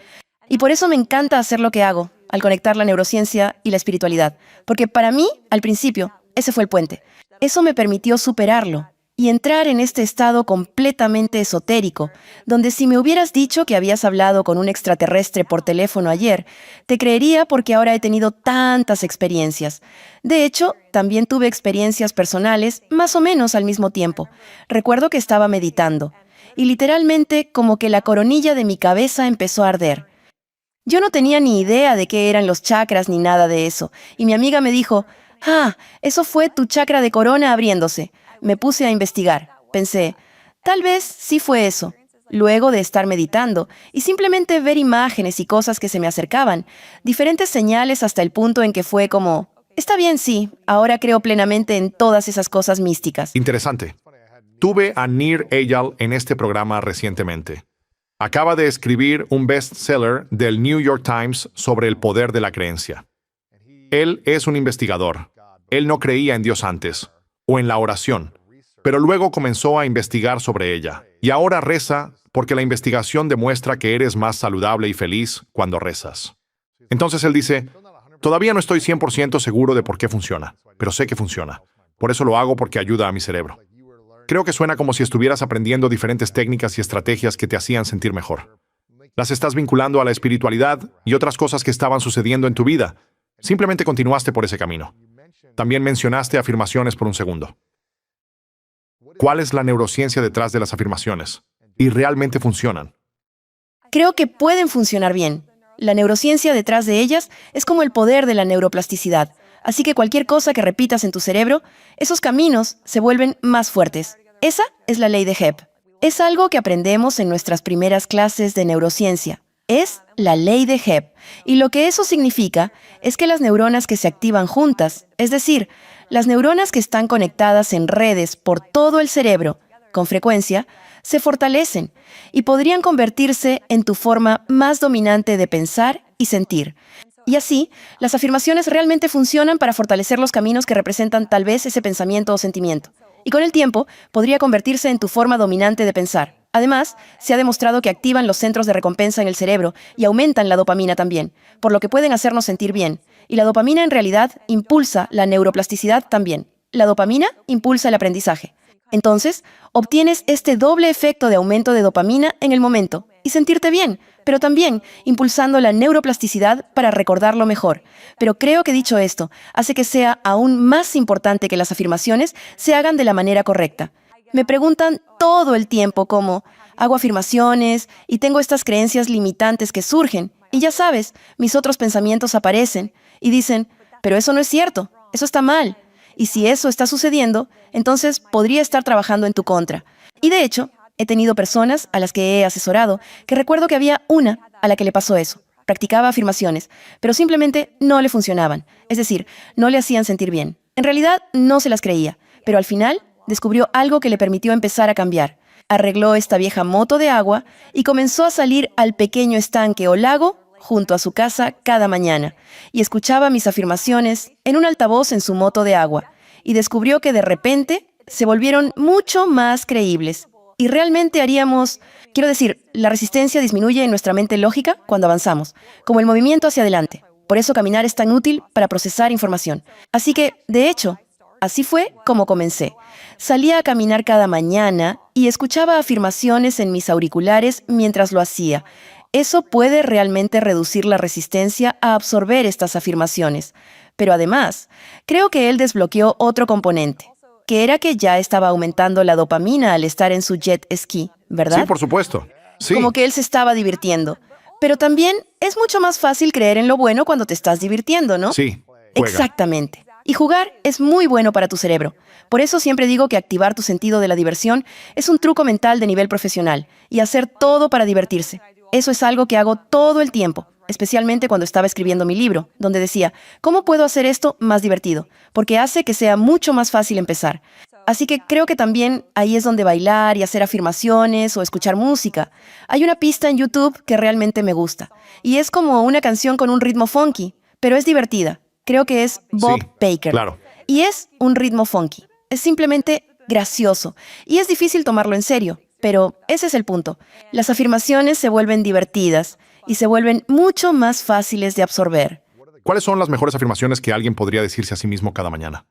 Y por eso me encanta hacer lo que hago, al conectar la neurociencia y la espiritualidad. Porque para mí, al principio, ese fue el puente. Eso me permitió superarlo y entrar en este estado completamente esotérico, donde si me hubieras dicho que habías hablado con un extraterrestre por teléfono ayer, te creería porque ahora he tenido tantas experiencias. De hecho, también tuve experiencias personales más o menos al mismo tiempo. Recuerdo que estaba meditando, y literalmente como que la coronilla de mi cabeza empezó a arder. Yo no tenía ni idea de qué eran los chakras ni nada de eso, y mi amiga me dijo, eso fue tu chakra de corona abriéndose. Me puse a investigar. Pensé, tal vez sí fue eso. Luego de estar meditando y simplemente ver imágenes y cosas que se me acercaban, diferentes señales hasta el punto en que fue como, está bien, sí, ahora creo plenamente en todas esas cosas místicas. interesante. Tuve a Nir Eyal en este programa recientemente. Acaba de escribir un bestseller del New York Times sobre el poder de la creencia. Él es un investigador. Él no creía en Dios antes, o en la oración, pero luego comenzó a investigar sobre ella. Y ahora reza porque la investigación demuestra que eres más saludable y feliz cuando rezas. Entonces él dice, todavía no estoy 100% seguro de por qué funciona, pero sé que funciona. Por eso lo hago porque ayuda a mi cerebro. Creo que suena como si estuvieras aprendiendo diferentes técnicas y estrategias que te hacían sentir mejor. Las estás vinculando a la espiritualidad y otras cosas que estaban sucediendo en tu vida. Simplemente continuaste por ese camino. También mencionaste afirmaciones por un segundo. ¿Cuál es la neurociencia detrás de las afirmaciones? ¿Y realmente funcionan? Creo que pueden funcionar bien. La neurociencia detrás de ellas es como el poder de la neuroplasticidad. Así que cualquier cosa que repitas en tu cerebro, esos caminos se vuelven más fuertes. Esa es la ley de Hebb. Es algo que aprendemos en nuestras primeras clases de neurociencia. Es la ley de Hebb. Y lo que eso significa es que las neuronas que se activan juntas, es decir, las neuronas que están conectadas en redes por todo el cerebro, con frecuencia, se fortalecen y podrían convertirse en tu forma más dominante de pensar y sentir. Y así, las afirmaciones realmente funcionan para fortalecer los caminos que representan tal vez ese pensamiento o sentimiento. Y con el tiempo, podría convertirse en tu forma dominante de pensar. Además, se ha demostrado que activan los centros de recompensa en el cerebro y aumentan la dopamina también, por lo que pueden hacernos sentir bien. Y la dopamina en realidad impulsa la neuroplasticidad también. la dopamina impulsa el aprendizaje. Entonces, obtienes este doble efecto de aumento de dopamina en el momento y sentirte bien, pero también impulsando la neuroplasticidad para recordarlo mejor. Pero creo que dicho esto, hace que sea aún más importante que las afirmaciones se hagan de la manera correcta. Me preguntan todo el tiempo cómo hago afirmaciones y tengo estas creencias limitantes que surgen. Y ya sabes, mis otros pensamientos aparecen y dicen, pero eso no es cierto, eso está mal. Y si eso está sucediendo, entonces podría estar trabajando en tu contra. Y de hecho, he tenido personas a las que he asesorado que recuerdo que había una a la que le pasó eso. Practicaba afirmaciones, pero simplemente no le funcionaban. Es decir, no le hacían sentir bien. En realidad, no se las creía, pero al final descubrió algo que le permitió empezar a cambiar. Arregló esta vieja moto de agua y comenzó a salir al pequeño estanque o lago junto a su casa cada mañana, y escuchaba mis afirmaciones en un altavoz en su moto de agua, y descubrió que de repente se volvieron mucho más creíbles. Y realmente la resistencia disminuye en nuestra mente lógica cuando avanzamos, como el movimiento hacia adelante. Por eso caminar es tan útil para procesar información. Así que, de hecho, así fue como comencé. Salía a caminar cada mañana y escuchaba afirmaciones en mis auriculares mientras lo hacía. Eso puede realmente reducir la resistencia a absorber estas afirmaciones. Pero además, creo que él desbloqueó otro componente, que era que ya estaba aumentando la dopamina al estar en su jet ski, ¿verdad? Sí, por supuesto. Sí. Como que él se estaba divirtiendo. Pero también es mucho más fácil creer en lo bueno cuando te estás divirtiendo, ¿no? Sí. Juega. Exactamente. Y jugar es muy bueno para tu cerebro. Por eso siempre digo que activar tu sentido de la diversión es un truco mental de nivel profesional y hacer todo para divertirse. Eso es algo que hago todo el tiempo, especialmente cuando estaba escribiendo mi libro, donde decía, ¿cómo puedo hacer esto más divertido? Porque hace que sea mucho más fácil empezar. Así que creo que también ahí es donde bailar y hacer afirmaciones o escuchar música. Hay una pista en YouTube que realmente me gusta. Y es como una canción con un ritmo funky, pero es divertida. Creo que es Bob Sí, Baker. claro. Y es un ritmo funky. Es simplemente gracioso. Y es difícil tomarlo en serio. Pero ese es el punto. Las afirmaciones se vuelven divertidas y se vuelven mucho más fáciles de absorber. ¿Cuáles son las mejores afirmaciones que alguien podría decirse a sí mismo cada mañana?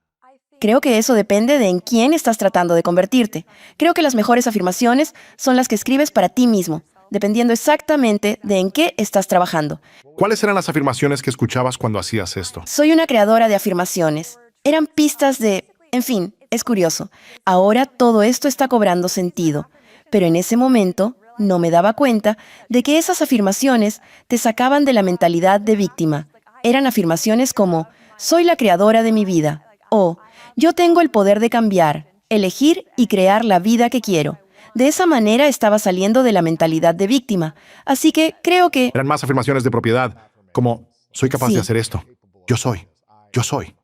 Creo que eso depende de en quién estás tratando de convertirte. Creo que las mejores afirmaciones son las que escribes para ti mismo, dependiendo exactamente de en qué estás trabajando. ¿Cuáles eran las afirmaciones que escuchabas cuando hacías esto? Soy una creadora de afirmaciones. Eran pistas de... En fin, es curioso. Ahora todo esto está cobrando sentido. Pero en ese momento no me daba cuenta de que esas afirmaciones te sacaban de la mentalidad de víctima. Eran afirmaciones como, soy la creadora de mi vida, o yo tengo el poder de cambiar, elegir y crear la vida que quiero. De esa manera estaba saliendo de la mentalidad de víctima. Así que creo que... Eran más afirmaciones de propiedad, como, soy capaz Sí. de hacer esto. Yo soy. Yo soy.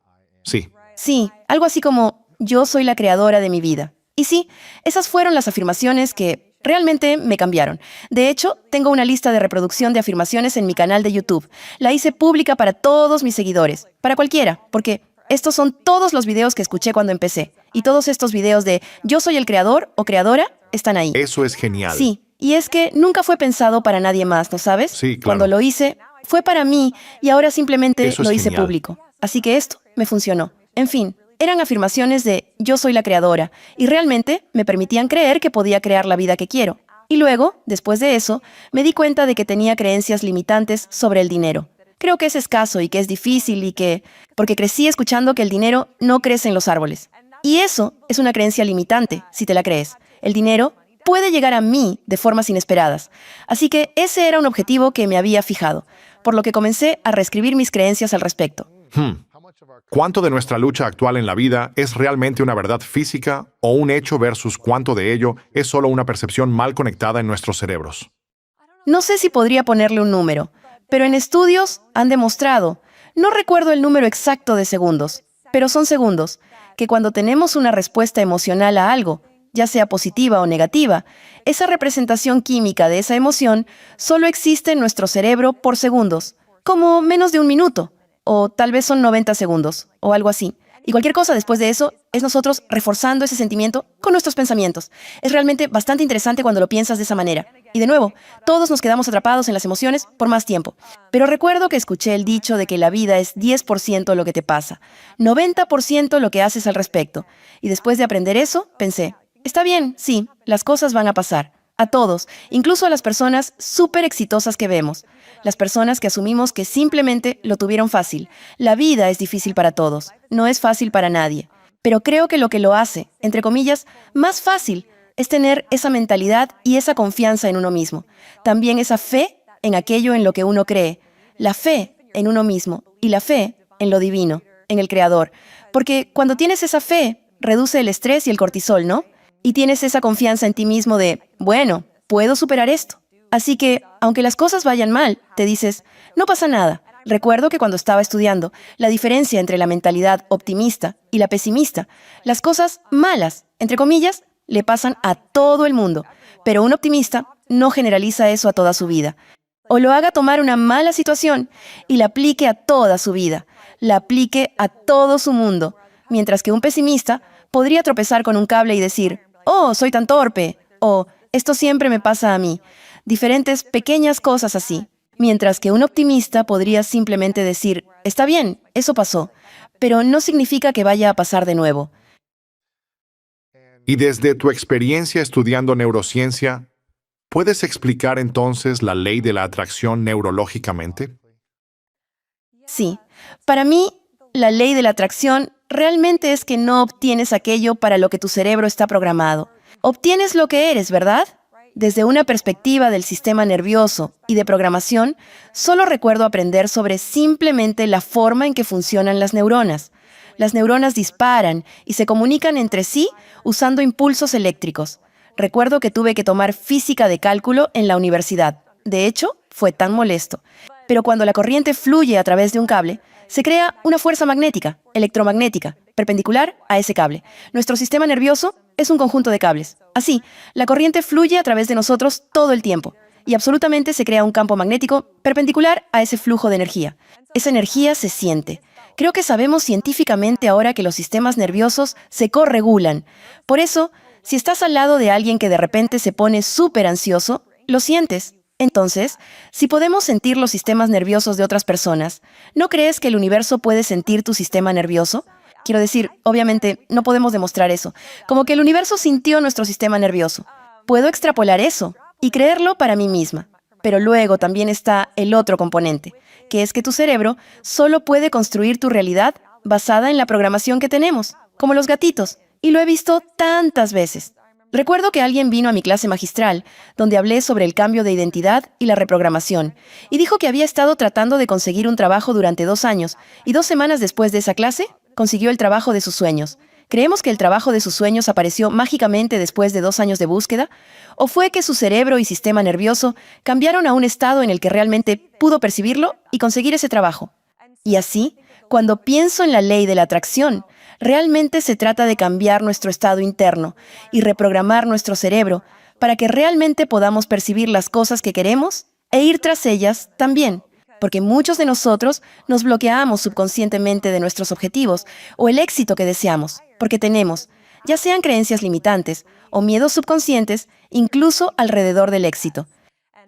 Sí. Sí, algo así como, yo soy la creadora de mi vida. Y sí, esas fueron las afirmaciones que realmente me cambiaron. De hecho, tengo una lista de reproducción de afirmaciones en mi canal de YouTube. La hice pública para todos mis seguidores, para cualquiera, porque estos son todos los videos que escuché cuando empecé. Y todos estos videos de yo soy el creador o creadora están ahí. Eso es genial. Sí, y es que nunca fue pensado para nadie más, ¿no sabes? Sí, claro. Cuando lo hice, fue para mí y ahora simplemente Eso es lo hice genial. público. Así que esto me funcionó. En fin, eran afirmaciones de yo soy la creadora y realmente me permitían creer que podía crear la vida que quiero. Y luego, después de eso, me di cuenta de que tenía creencias limitantes sobre el dinero. Creo que es escaso y que es difícil porque crecí escuchando que el dinero no crece en los árboles. Y eso es una creencia limitante, si te la crees. El dinero puede llegar a mí de formas inesperadas. Así que ese era un objetivo que me había fijado, por lo que comencé a reescribir mis creencias al respecto. ¿Cuánto de nuestra lucha actual en la vida es realmente una verdad física o un hecho versus cuánto de ello es solo una percepción mal conectada en nuestros cerebros? No sé si podría ponerle un número, pero en estudios han demostrado, no recuerdo el número exacto de segundos, pero son segundos, que cuando tenemos una respuesta emocional a algo, ya sea positiva o negativa, esa representación química de esa emoción solo existe en nuestro cerebro por segundos, como menos de un minuto, o tal vez son 90 segundos, o algo así. Y cualquier cosa después de eso es nosotros reforzando ese sentimiento con nuestros pensamientos. Es realmente bastante interesante cuando lo piensas de esa manera. Y de nuevo, todos nos quedamos atrapados en las emociones por más tiempo. Pero recuerdo que escuché el dicho de que la vida es 10% lo que te pasa, 90% lo que haces al respecto. Y después de aprender eso, pensé, está bien, sí, las cosas van a pasar. A todos, incluso a las personas súper exitosas que vemos. Las personas que asumimos que simplemente lo tuvieron fácil. La vida es difícil para todos, no es fácil para nadie. Pero creo que lo que lo hace, entre comillas, más fácil, es tener esa mentalidad y esa confianza en uno mismo. También esa fe en aquello en lo que uno cree. La fe en uno mismo y la fe en lo divino, en el Creador. Porque cuando tienes esa fe, reduce el estrés y el cortisol, ¿no? Y tienes esa confianza en ti mismo de, bueno, puedo superar esto. Así que, aunque las cosas vayan mal, te dices, no pasa nada. Recuerdo que cuando estaba estudiando, la diferencia entre la mentalidad optimista y la pesimista, las cosas malas, entre comillas, le pasan a todo el mundo. Pero un optimista no generaliza eso a toda su vida. O lo haga tomar una mala situación y la aplique a toda su vida, la aplique a todo su mundo. Mientras que un pesimista podría tropezar con un cable y decir, oh, soy tan torpe, o esto siempre me pasa a mí. Diferentes pequeñas cosas así. Mientras que un optimista podría simplemente decir, está bien, eso pasó, pero no significa que vaya a pasar de nuevo. Y desde tu experiencia estudiando neurociencia, ¿puedes explicar entonces la ley de la atracción neurológicamente? Sí, para mí, la ley de la atracción realmente es que no obtienes aquello para lo que tu cerebro está programado. Obtienes lo que eres, ¿verdad? Desde una perspectiva del sistema nervioso y de programación, solo recuerdo aprender sobre simplemente la forma en que funcionan las neuronas. Las neuronas disparan y se comunican entre sí usando impulsos eléctricos. Recuerdo que tuve que tomar física de cálculo en la universidad. De hecho, fue tan molesto. Pero cuando la corriente fluye a través de un cable, se crea una fuerza magnética, electromagnética, perpendicular a ese cable. Nuestro sistema nervioso es un conjunto de cables. Así, la corriente fluye a través de nosotros todo el tiempo y absolutamente se crea un campo magnético perpendicular a ese flujo de energía. Esa energía se siente. Creo que sabemos científicamente ahora que los sistemas nerviosos se corregulan. Por eso, si estás al lado de alguien que de repente se pone súper ansioso, lo sientes. Entonces, si podemos sentir los sistemas nerviosos de otras personas, ¿no crees que el universo puede sentir tu sistema nervioso? Quiero decir, obviamente, no podemos demostrar eso. Como que el universo sintió nuestro sistema nervioso. Puedo extrapolar eso y creerlo para mí misma. Pero luego también está el otro componente, que es que tu cerebro solo puede construir tu realidad basada en la programación que tenemos, como los gatitos. Y lo he visto tantas veces. Recuerdo que alguien vino a mi clase magistral, donde hablé sobre el cambio de identidad y la reprogramación, y dijo que había estado tratando de conseguir un trabajo durante 2 años, y 2 semanas después de esa clase, consiguió el trabajo de sus sueños. ¿Creemos que el trabajo de sus sueños apareció mágicamente después de 2 años de búsqueda? ¿O fue que su cerebro y sistema nervioso cambiaron a un estado en el que realmente pudo percibirlo y conseguir ese trabajo? Y así, cuando pienso en la ley de la atracción, realmente se trata de cambiar nuestro estado interno y reprogramar nuestro cerebro para que realmente podamos percibir las cosas que queremos e ir tras ellas también. Porque muchos de nosotros nos bloqueamos subconscientemente de nuestros objetivos o el éxito que deseamos, porque tenemos, ya sean creencias limitantes o miedos subconscientes, incluso alrededor del éxito.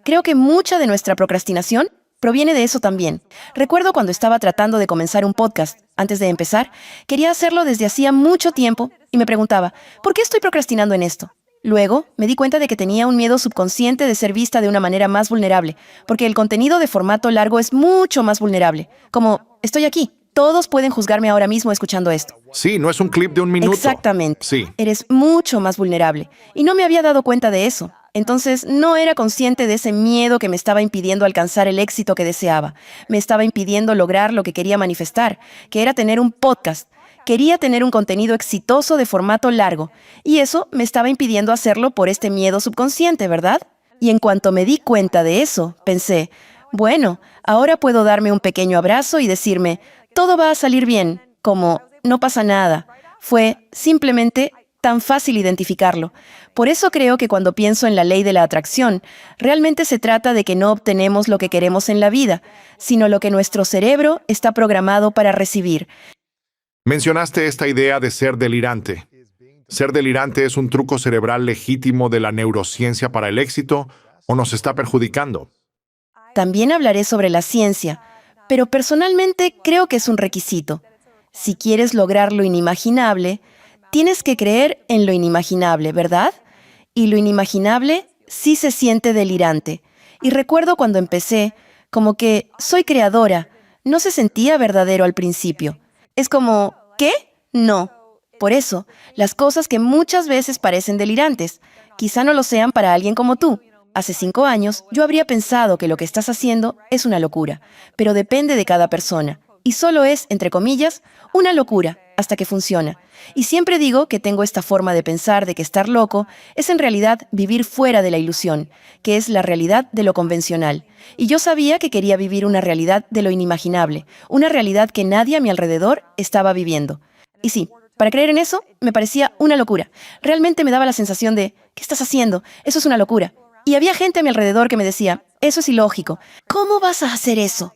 Creo que mucha de nuestra procrastinación proviene de eso también. Recuerdo cuando estaba tratando de comenzar un podcast. Antes de empezar, quería hacerlo desde hacía mucho tiempo y me preguntaba, ¿por qué estoy procrastinando en esto? Luego, me di cuenta de que tenía un miedo subconsciente de ser vista de una manera más vulnerable, porque el contenido de formato largo es mucho más vulnerable. Como, estoy aquí. Todos pueden juzgarme ahora mismo escuchando esto. Sí, no es un clip de 1 minuto. Exactamente. Sí. Eres mucho más vulnerable. Y no me había dado cuenta de eso. Entonces, no era consciente de ese miedo que me estaba impidiendo alcanzar el éxito que deseaba. Me estaba impidiendo lograr lo que quería manifestar, que era tener un podcast. Quería tener un contenido exitoso de formato largo. Y eso me estaba impidiendo hacerlo por este miedo subconsciente, ¿verdad? Y en cuanto me di cuenta de eso, pensé, bueno, ahora puedo darme un pequeño abrazo y decirme, todo va a salir bien, como, no pasa nada. Fue simplemente tan fácil identificarlo. Por eso creo que cuando pienso en la ley de la atracción, realmente se trata de que no obtenemos lo que queremos en la vida, sino lo que nuestro cerebro está programado para recibir. Mencionaste esta idea de ser delirante. ¿Ser delirante es un truco cerebral legítimo de la neurociencia para el éxito o nos está perjudicando? También hablaré sobre la ciencia, pero personalmente creo que es un requisito. Si quieres lograr lo inimaginable, tienes que creer en lo inimaginable, ¿verdad? Y lo inimaginable sí se siente delirante. Y recuerdo cuando empecé, como que soy creadora, no se sentía verdadero al principio. Es como, ¿qué? No. Por eso, las cosas que muchas veces parecen delirantes, quizá no lo sean para alguien como tú. Hace 5 años, yo habría pensado que lo que estás haciendo es una locura, pero depende de cada persona. Y solo es, entre comillas, una locura, hasta que funciona. Y siempre digo que tengo esta forma de pensar de que estar loco es en realidad vivir fuera de la ilusión, que es la realidad de lo convencional. Y yo sabía que quería vivir una realidad de lo inimaginable, una realidad que nadie a mi alrededor estaba viviendo. Y sí, para creer en eso, me parecía una locura. Realmente me daba la sensación de, ¿qué estás haciendo? Eso es una locura. Y había gente a mi alrededor que me decía, eso es ilógico. ¿Cómo vas a hacer eso?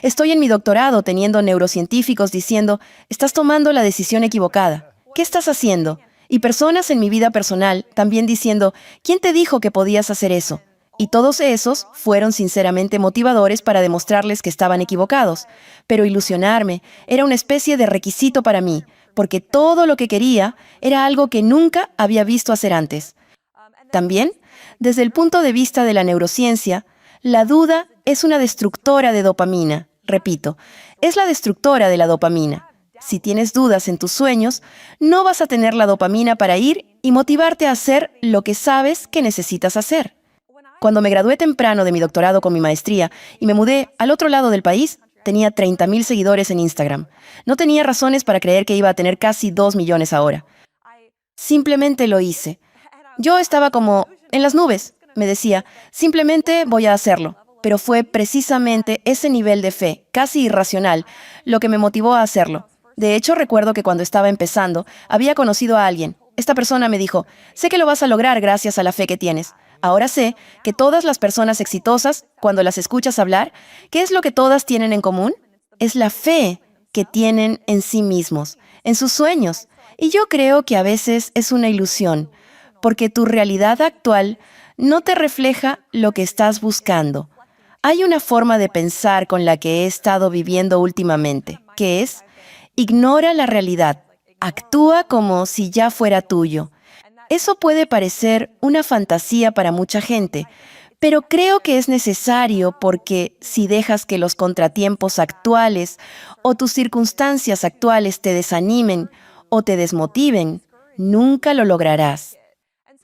Estoy en mi doctorado teniendo neurocientíficos diciendo, estás tomando la decisión equivocada. ¿Qué estás haciendo? Y personas en mi vida personal también diciendo, ¿quién te dijo que podías hacer eso? Y todos esos fueron sinceramente motivadores para demostrarles que estaban equivocados. Pero ilusionarme era una especie de requisito para mí, porque todo lo que quería era algo que nunca había visto hacer antes. También, desde el punto de vista de la neurociencia, la duda es una destructora de dopamina. Repito, es la destructora de la dopamina. Si tienes dudas en tus sueños, no vas a tener la dopamina para ir y motivarte a hacer lo que sabes que necesitas hacer. Cuando me gradué temprano de mi doctorado con mi maestría y me mudé al otro lado del país, tenía 30,000 seguidores en Instagram. No tenía razones para creer que iba a tener casi 2 millones ahora. Simplemente lo hice. Yo estaba como en las nubes. Me decía, simplemente voy a hacerlo. Pero fue precisamente ese nivel de fe, casi irracional, lo que me motivó a hacerlo. De hecho, recuerdo que cuando estaba empezando, había conocido a alguien. Esta persona me dijo, sé que lo vas a lograr gracias a la fe que tienes. Ahora sé que todas las personas exitosas, cuando las escuchas hablar, ¿qué es lo que todas tienen en común? Es la fe que tienen en sí mismos, en sus sueños. Y yo creo que a veces es una ilusión, porque tu realidad actual no te refleja lo que estás buscando. Hay una forma de pensar con la que he estado viviendo últimamente, que es, ignora la realidad, actúa como si ya fuera tuyo. Eso puede parecer una fantasía para mucha gente, pero creo que es necesario porque si dejas que los contratiempos actuales o tus circunstancias actuales te desanimen o te desmotiven, nunca lo lograrás.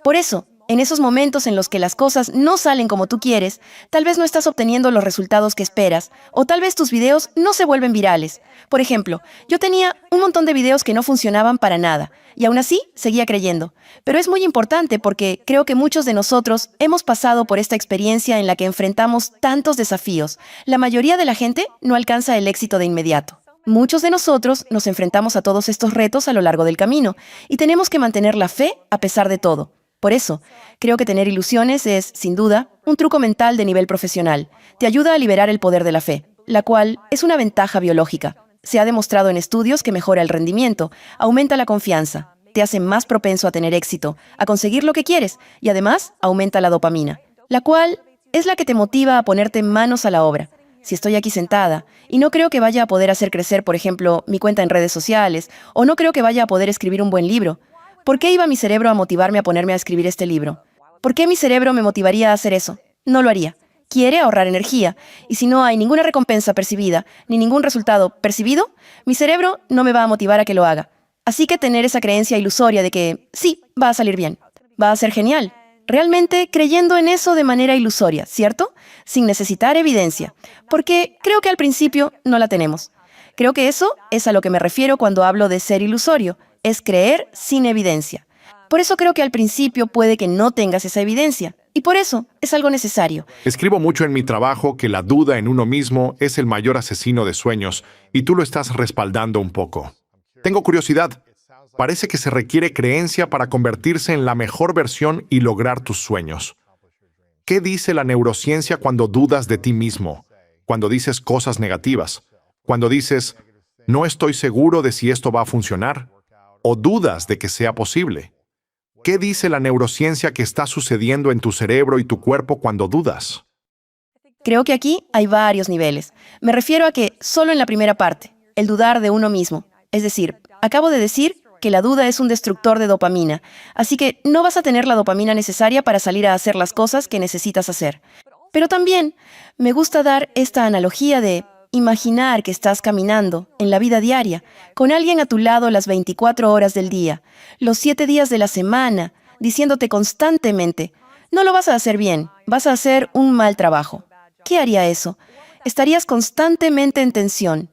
Por eso, en esos momentos en los que las cosas no salen como tú quieres, tal vez no estás obteniendo los resultados que esperas, o tal vez tus videos no se vuelven virales. Por ejemplo, yo tenía un montón de videos que no funcionaban para nada, y aún así seguía creyendo. Pero es muy importante porque creo que muchos de nosotros hemos pasado por esta experiencia en la que enfrentamos tantos desafíos. La mayoría de la gente no alcanza el éxito de inmediato. Muchos de nosotros nos enfrentamos a todos estos retos a lo largo del camino, y tenemos que mantener la fe a pesar de todo. Por eso, creo que tener ilusiones es, sin duda, un truco mental de nivel profesional. Te ayuda a liberar el poder de la fe, la cual es una ventaja biológica. Se ha demostrado en estudios que mejora el rendimiento, aumenta la confianza, te hace más propenso a tener éxito, a conseguir lo que quieres y además aumenta la dopamina, la cual es la que te motiva a ponerte manos a la obra. Si estoy aquí sentada y no creo que vaya a poder hacer crecer, por ejemplo, mi cuenta en redes sociales, o no creo que vaya a poder escribir un buen libro, ¿por qué iba mi cerebro a motivarme a ponerme a escribir este libro? ¿Por qué mi cerebro me motivaría a hacer eso? No lo haría. Quiere ahorrar energía, y si no hay ninguna recompensa percibida, ni ningún resultado percibido, mi cerebro no me va a motivar a que lo haga. Así que tener esa creencia ilusoria de que sí, va a salir bien, va a ser genial. Realmente creyendo en eso de manera ilusoria, ¿cierto? Sin necesitar evidencia, porque creo que al principio no la tenemos. Creo que eso es a lo que me refiero cuando hablo de ser ilusorio, es creer sin evidencia. Por eso creo que al principio puede que no tengas esa evidencia, y por eso es algo necesario. Escribo mucho en mi trabajo que la duda en uno mismo es el mayor asesino de sueños, y tú lo estás respaldando un poco. Tengo curiosidad. Parece que se requiere creencia para convertirse en la mejor versión y lograr tus sueños. ¿Qué dice la neurociencia cuando dudas de ti mismo? Cuando dices cosas negativas. Cuando dices, no estoy seguro de si esto va a funcionar. O dudas de que sea posible. ¿Qué dice la neurociencia que está sucediendo en tu cerebro y tu cuerpo cuando dudas? Creo que aquí hay varios niveles. Me refiero a que solo en la primera parte, el dudar de uno mismo. Es decir, acabo de decir que la duda es un destructor de dopamina, así que no vas a tener la dopamina necesaria para salir a hacer las cosas que necesitas hacer. Pero también me gusta dar esta analogía de imaginar que estás caminando en la vida diaria, con alguien a tu lado las 24 horas del día, los 7 días de la semana, diciéndote constantemente, no lo vas a hacer bien, vas a hacer un mal trabajo. ¿Qué haría eso? Estarías constantemente en tensión.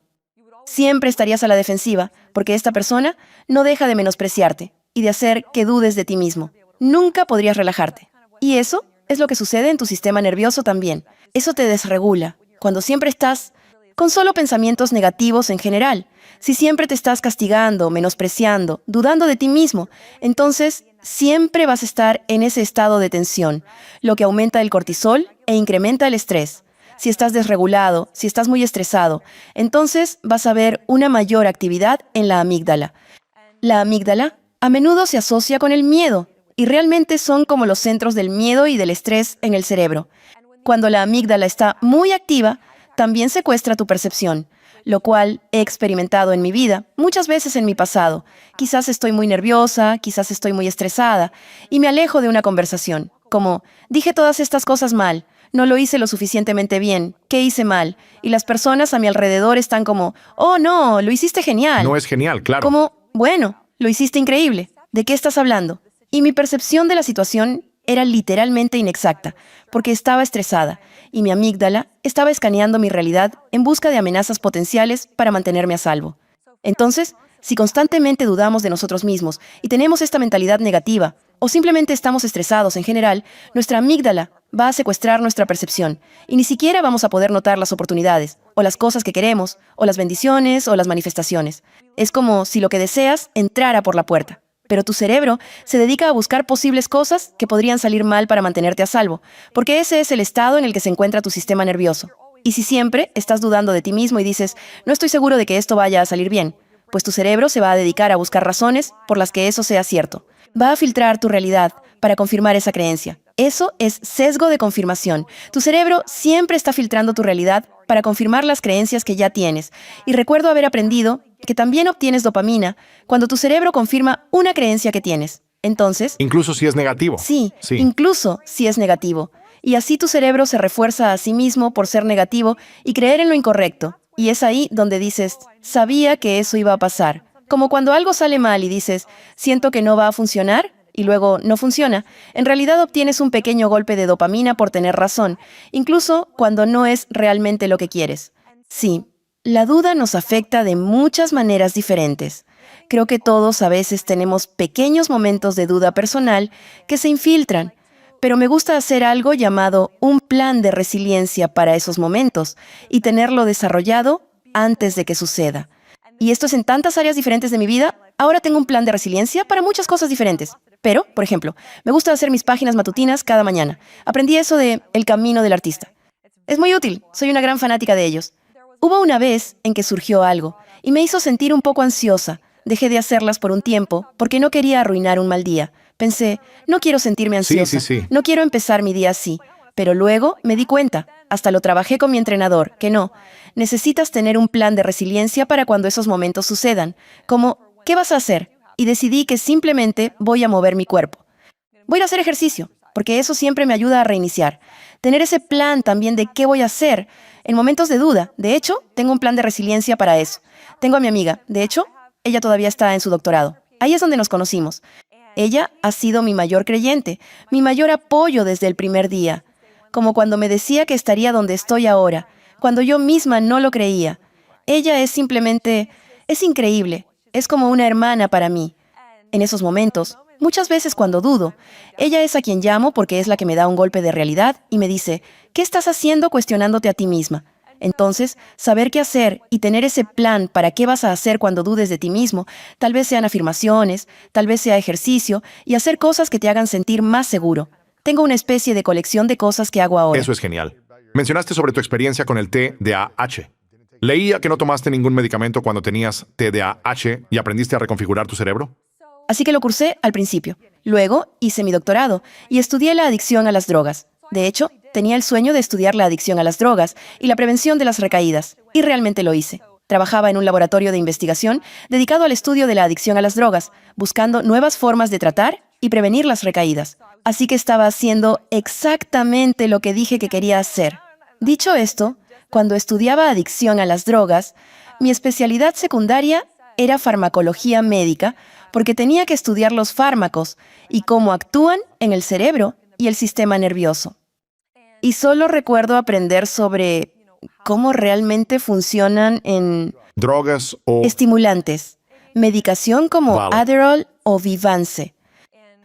Siempre estarías a la defensiva, porque esta persona no deja de menospreciarte y de hacer que dudes de ti mismo. Nunca podrías relajarte. Y eso es lo que sucede en tu sistema nervioso también. Eso te desregula, cuando siempre estás con solo pensamientos negativos en general. Si siempre te estás castigando, menospreciando, dudando de ti mismo, entonces siempre vas a estar en ese estado de tensión, lo que aumenta el cortisol e incrementa el estrés. Si estás desregulado, si estás muy estresado, entonces vas a ver una mayor actividad en la amígdala. La amígdala a menudo se asocia con el miedo y realmente son como los centros del miedo y del estrés en el cerebro. Cuando la amígdala está muy activa, también secuestra tu percepción, lo cual he experimentado en mi vida, muchas veces en mi pasado. Quizás estoy muy nerviosa, quizás estoy muy estresada y me alejo de una conversación, como dije todas estas cosas mal. No lo hice lo suficientemente bien. ¿Qué hice mal? Y las personas a mi alrededor están como, oh no, lo hiciste genial. No es genial, claro. Como, bueno, lo hiciste increíble. ¿De qué estás hablando? Y mi percepción de la situación era literalmente inexacta, porque estaba estresada, y mi amígdala estaba escaneando mi realidad en busca de amenazas potenciales para mantenerme a salvo. Entonces, si constantemente dudamos de nosotros mismos y tenemos esta mentalidad negativa, o simplemente estamos estresados en general, nuestra amígdala va a secuestrar nuestra percepción y ni siquiera vamos a poder notar las oportunidades, o las cosas que queremos, o las bendiciones, o las manifestaciones. Es como si lo que deseas entrara por la puerta. Pero tu cerebro se dedica a buscar posibles cosas que podrían salir mal para mantenerte a salvo, porque ese es el estado en el que se encuentra tu sistema nervioso. Y si siempre estás dudando de ti mismo y dices, no estoy seguro de que esto vaya a salir bien, pues tu cerebro se va a dedicar a buscar razones por las que eso sea cierto. Va a filtrar tu realidad para confirmar esa creencia. Eso es sesgo de confirmación. Tu cerebro siempre está filtrando tu realidad para confirmar las creencias que ya tienes. Y recuerdo haber aprendido que también obtienes dopamina cuando tu cerebro confirma una creencia que tienes. Entonces, Incluso si es negativo. sí, incluso si es negativo. Y así tu cerebro se refuerza a sí mismo por ser negativo y creer en lo incorrecto. Y es ahí donde dices, sabía que eso iba a pasar. Como cuando algo sale mal y dices, siento que no va a funcionar, y luego no funciona. En realidad obtienes un pequeño golpe de dopamina por tener razón, incluso cuando no es realmente lo que quieres. Sí, la duda nos afecta de muchas maneras diferentes. Creo que todos a veces tenemos pequeños momentos de duda personal que se infiltran, pero me gusta hacer algo llamado un plan de resiliencia para esos momentos y tenerlo desarrollado antes de que suceda. Y esto es en tantas áreas diferentes de mi vida. Ahora tengo un plan de resiliencia para muchas cosas diferentes. Pero, por ejemplo, me gusta hacer mis páginas matutinas cada mañana. Aprendí eso de El camino del artista. Es muy útil, soy una gran fanática de ellos. Hubo una vez en que surgió algo y me hizo sentir un poco ansiosa. Dejé de hacerlas por un tiempo porque no quería arruinar un mal día. Pensé, no quiero sentirme ansiosa, no quiero empezar mi día así. Pero luego me di cuenta, hasta lo trabajé con mi entrenador, que no. Necesitas tener un plan de resiliencia para cuando esos momentos sucedan. Como, ¿qué vas a hacer? Y decidí que simplemente voy a mover mi cuerpo. Voy a ir a hacer ejercicio, porque eso siempre me ayuda a reiniciar. Tener ese plan también de qué voy a hacer en momentos de duda. De hecho, tengo un plan de resiliencia para eso. Tengo a mi amiga. De hecho, ella todavía está en su doctorado. Ahí es donde nos conocimos. Ella ha sido mi mayor creyente, mi mayor apoyo desde el primer día. Como cuando me decía que estaría donde estoy ahora, cuando yo misma no lo creía. Ella es simplemente, es increíble, es como una hermana para mí. En esos momentos, muchas veces cuando dudo, ella es a quien llamo porque es la que me da un golpe de realidad y me dice, ¿qué estás haciendo cuestionándote a ti misma? Entonces, saber qué hacer y tener ese plan para qué vas a hacer cuando dudes de ti mismo, tal vez sean afirmaciones, tal vez sea ejercicio y hacer cosas que te hagan sentir más seguro. Tengo una especie de colección de cosas que hago ahora. Eso es genial. Mencionaste sobre tu experiencia con el TDAH. Leía que no tomaste ningún medicamento cuando tenías TDAH y aprendiste a reconfigurar tu cerebro. Así que lo cursé al principio. Luego hice mi doctorado y estudié la adicción a las drogas. De hecho, tenía el sueño de estudiar la adicción a las drogas y la prevención de las recaídas, y realmente lo hice. Trabajaba en un laboratorio de investigación dedicado al estudio de la adicción a las drogas, buscando nuevas formas de tratar y prevenir las recaídas. Así que estaba haciendo exactamente lo que dije que quería hacer. Dicho esto, cuando estudiaba adicción a las drogas, mi especialidad secundaria era farmacología médica, porque tenía que estudiar los fármacos y cómo actúan en el cerebro y el sistema nervioso. Y solo recuerdo aprender sobre cómo realmente funcionan en Drogas o... estimulantes, medicación como Vale. Adderall o Vyvanse.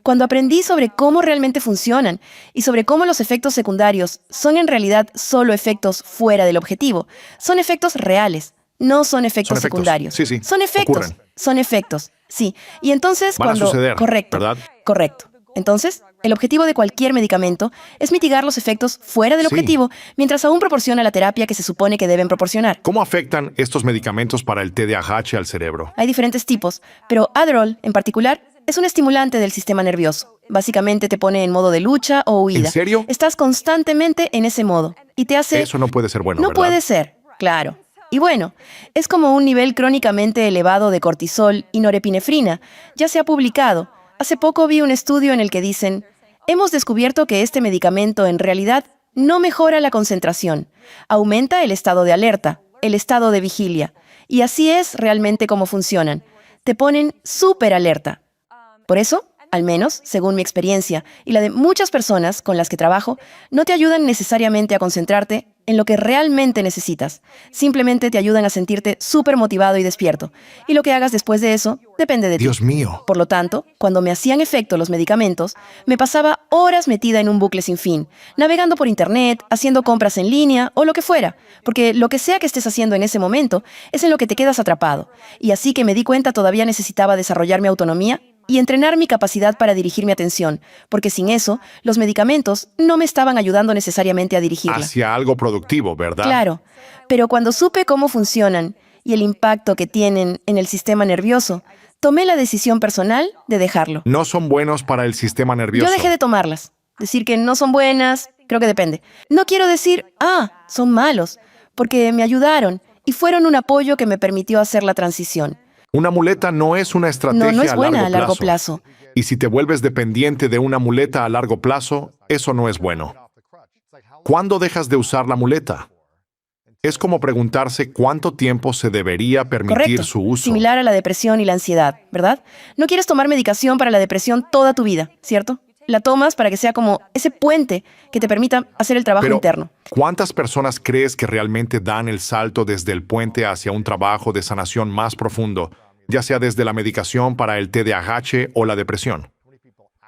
Cuando aprendí sobre cómo realmente funcionan y sobre cómo los efectos secundarios son en realidad solo efectos fuera del objetivo, son efectos reales, no son efectos efectos. secundarios. Sí, sí. Son efectos, Ocurren. son efectos, sí. Y entonces Van a cuando... suceder, Correcto, ¿verdad? correcto. Entonces, el objetivo de cualquier medicamento es mitigar los efectos fuera del Sí. objetivo mientras aún proporciona la terapia que se supone que deben proporcionar. ¿Cómo afectan estos medicamentos para el TDAH al cerebro? Hay diferentes tipos, pero Adderall, en particular, es un estimulante del sistema nervioso. Básicamente te pone en modo de lucha o huida. ¿En serio? Estás constantemente en ese modo y te hace... Eso no puede ser bueno, No ¿verdad? puede ser, claro. Y bueno, es como un nivel crónicamente elevado de cortisol y norepinefrina. Ya se ha publicado. Hace poco vi un estudio en el que dicen, hemos descubierto que este medicamento en realidad no mejora la concentración, aumenta el estado de alerta, el estado de vigilia. Y así es realmente cómo funcionan. Te ponen súper alerta. Por eso, al menos, según mi experiencia y la de muchas personas con las que trabajo, no te ayudan necesariamente a concentrarte en lo que realmente necesitas. Simplemente te ayudan a sentirte súper motivado y despierto. Y lo que hagas después de eso depende de ti. Dios mío. Por lo tanto, cuando me hacían efecto los medicamentos, me pasaba horas metida en un bucle sin fin, navegando por internet, haciendo compras en línea o lo que fuera, porque lo que sea que estés haciendo en ese momento es en lo que te quedas atrapado. Y así que me di cuenta todavía necesitaba desarrollar mi autonomía y entrenar mi capacidad para dirigir mi atención, porque sin eso, los medicamentos no me estaban ayudando necesariamente a dirigirla. Hacia algo productivo, ¿verdad? Claro, pero cuando supe cómo funcionan y el impacto que tienen en el sistema nervioso, tomé la decisión personal de dejarlo. No son buenos para el sistema nervioso. Yo dejé de tomarlas. Decir que no son buenas, creo que depende. No quiero decir, son malos, porque me ayudaron y fueron un apoyo que me permitió hacer la transición. Una muleta no es una estrategia No es buena a largo plazo. Y si te vuelves dependiente de una muleta a largo plazo, eso no es bueno. ¿Cuándo dejas de usar la muleta? Es como preguntarse cuánto tiempo se debería permitir Correcto. su uso. Similar a la depresión y la ansiedad, ¿verdad? No quieres tomar medicación para la depresión toda tu vida, ¿cierto? La tomas para que sea como ese puente que te permita hacer el trabajo Pero, interno. ¿cuántas personas crees que realmente dan el salto desde el puente hacia un trabajo de sanación más profundo, ya sea desde la medicación para el TDAH o la depresión?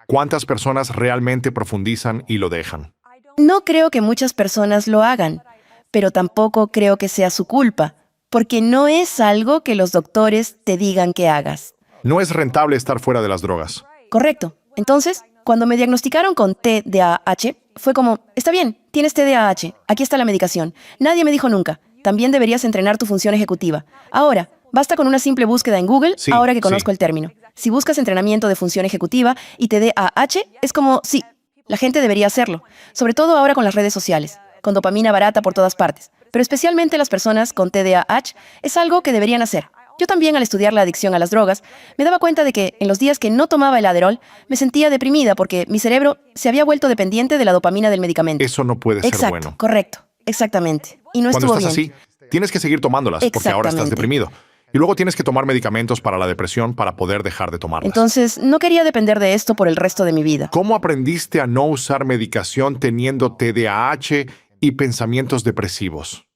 ¿Cuántas personas realmente profundizan y lo dejan? No creo que muchas personas lo hagan, pero tampoco creo que sea su culpa, porque no es algo que los doctores te digan que hagas. No es rentable estar fuera de las drogas. Correcto. Entonces, cuando me diagnosticaron con TDAH, fue como, está bien, tienes TDAH, aquí está la medicación. Nadie me dijo nunca, también deberías entrenar tu función ejecutiva. Ahora, basta con una simple búsqueda en Google, Sí, ahora que conozco sí. el término. Si buscas entrenamiento de función ejecutiva y TDAH, es como, sí, la gente debería hacerlo, sobre todo ahora con las redes sociales, con dopamina barata por todas partes. Pero especialmente las personas con TDAH es algo que deberían hacer. Yo también, al estudiar la adicción a las drogas, me daba cuenta de que en los días que no tomaba el Adderall, me sentía deprimida porque mi cerebro se había vuelto dependiente de la dopamina del medicamento. Eso no puede ser Exacto, bueno. correcto, exactamente. Y no Cuando estuvo estás bien. así, tienes que seguir tomándolas porque ahora estás Exactamente. deprimido. Y luego tienes que tomar medicamentos para la depresión para poder dejar de tomarlas. Entonces, no quería depender de esto por el resto de mi vida. ¿Cómo aprendiste a no usar medicación teniendo TDAH y pensamientos depresivos?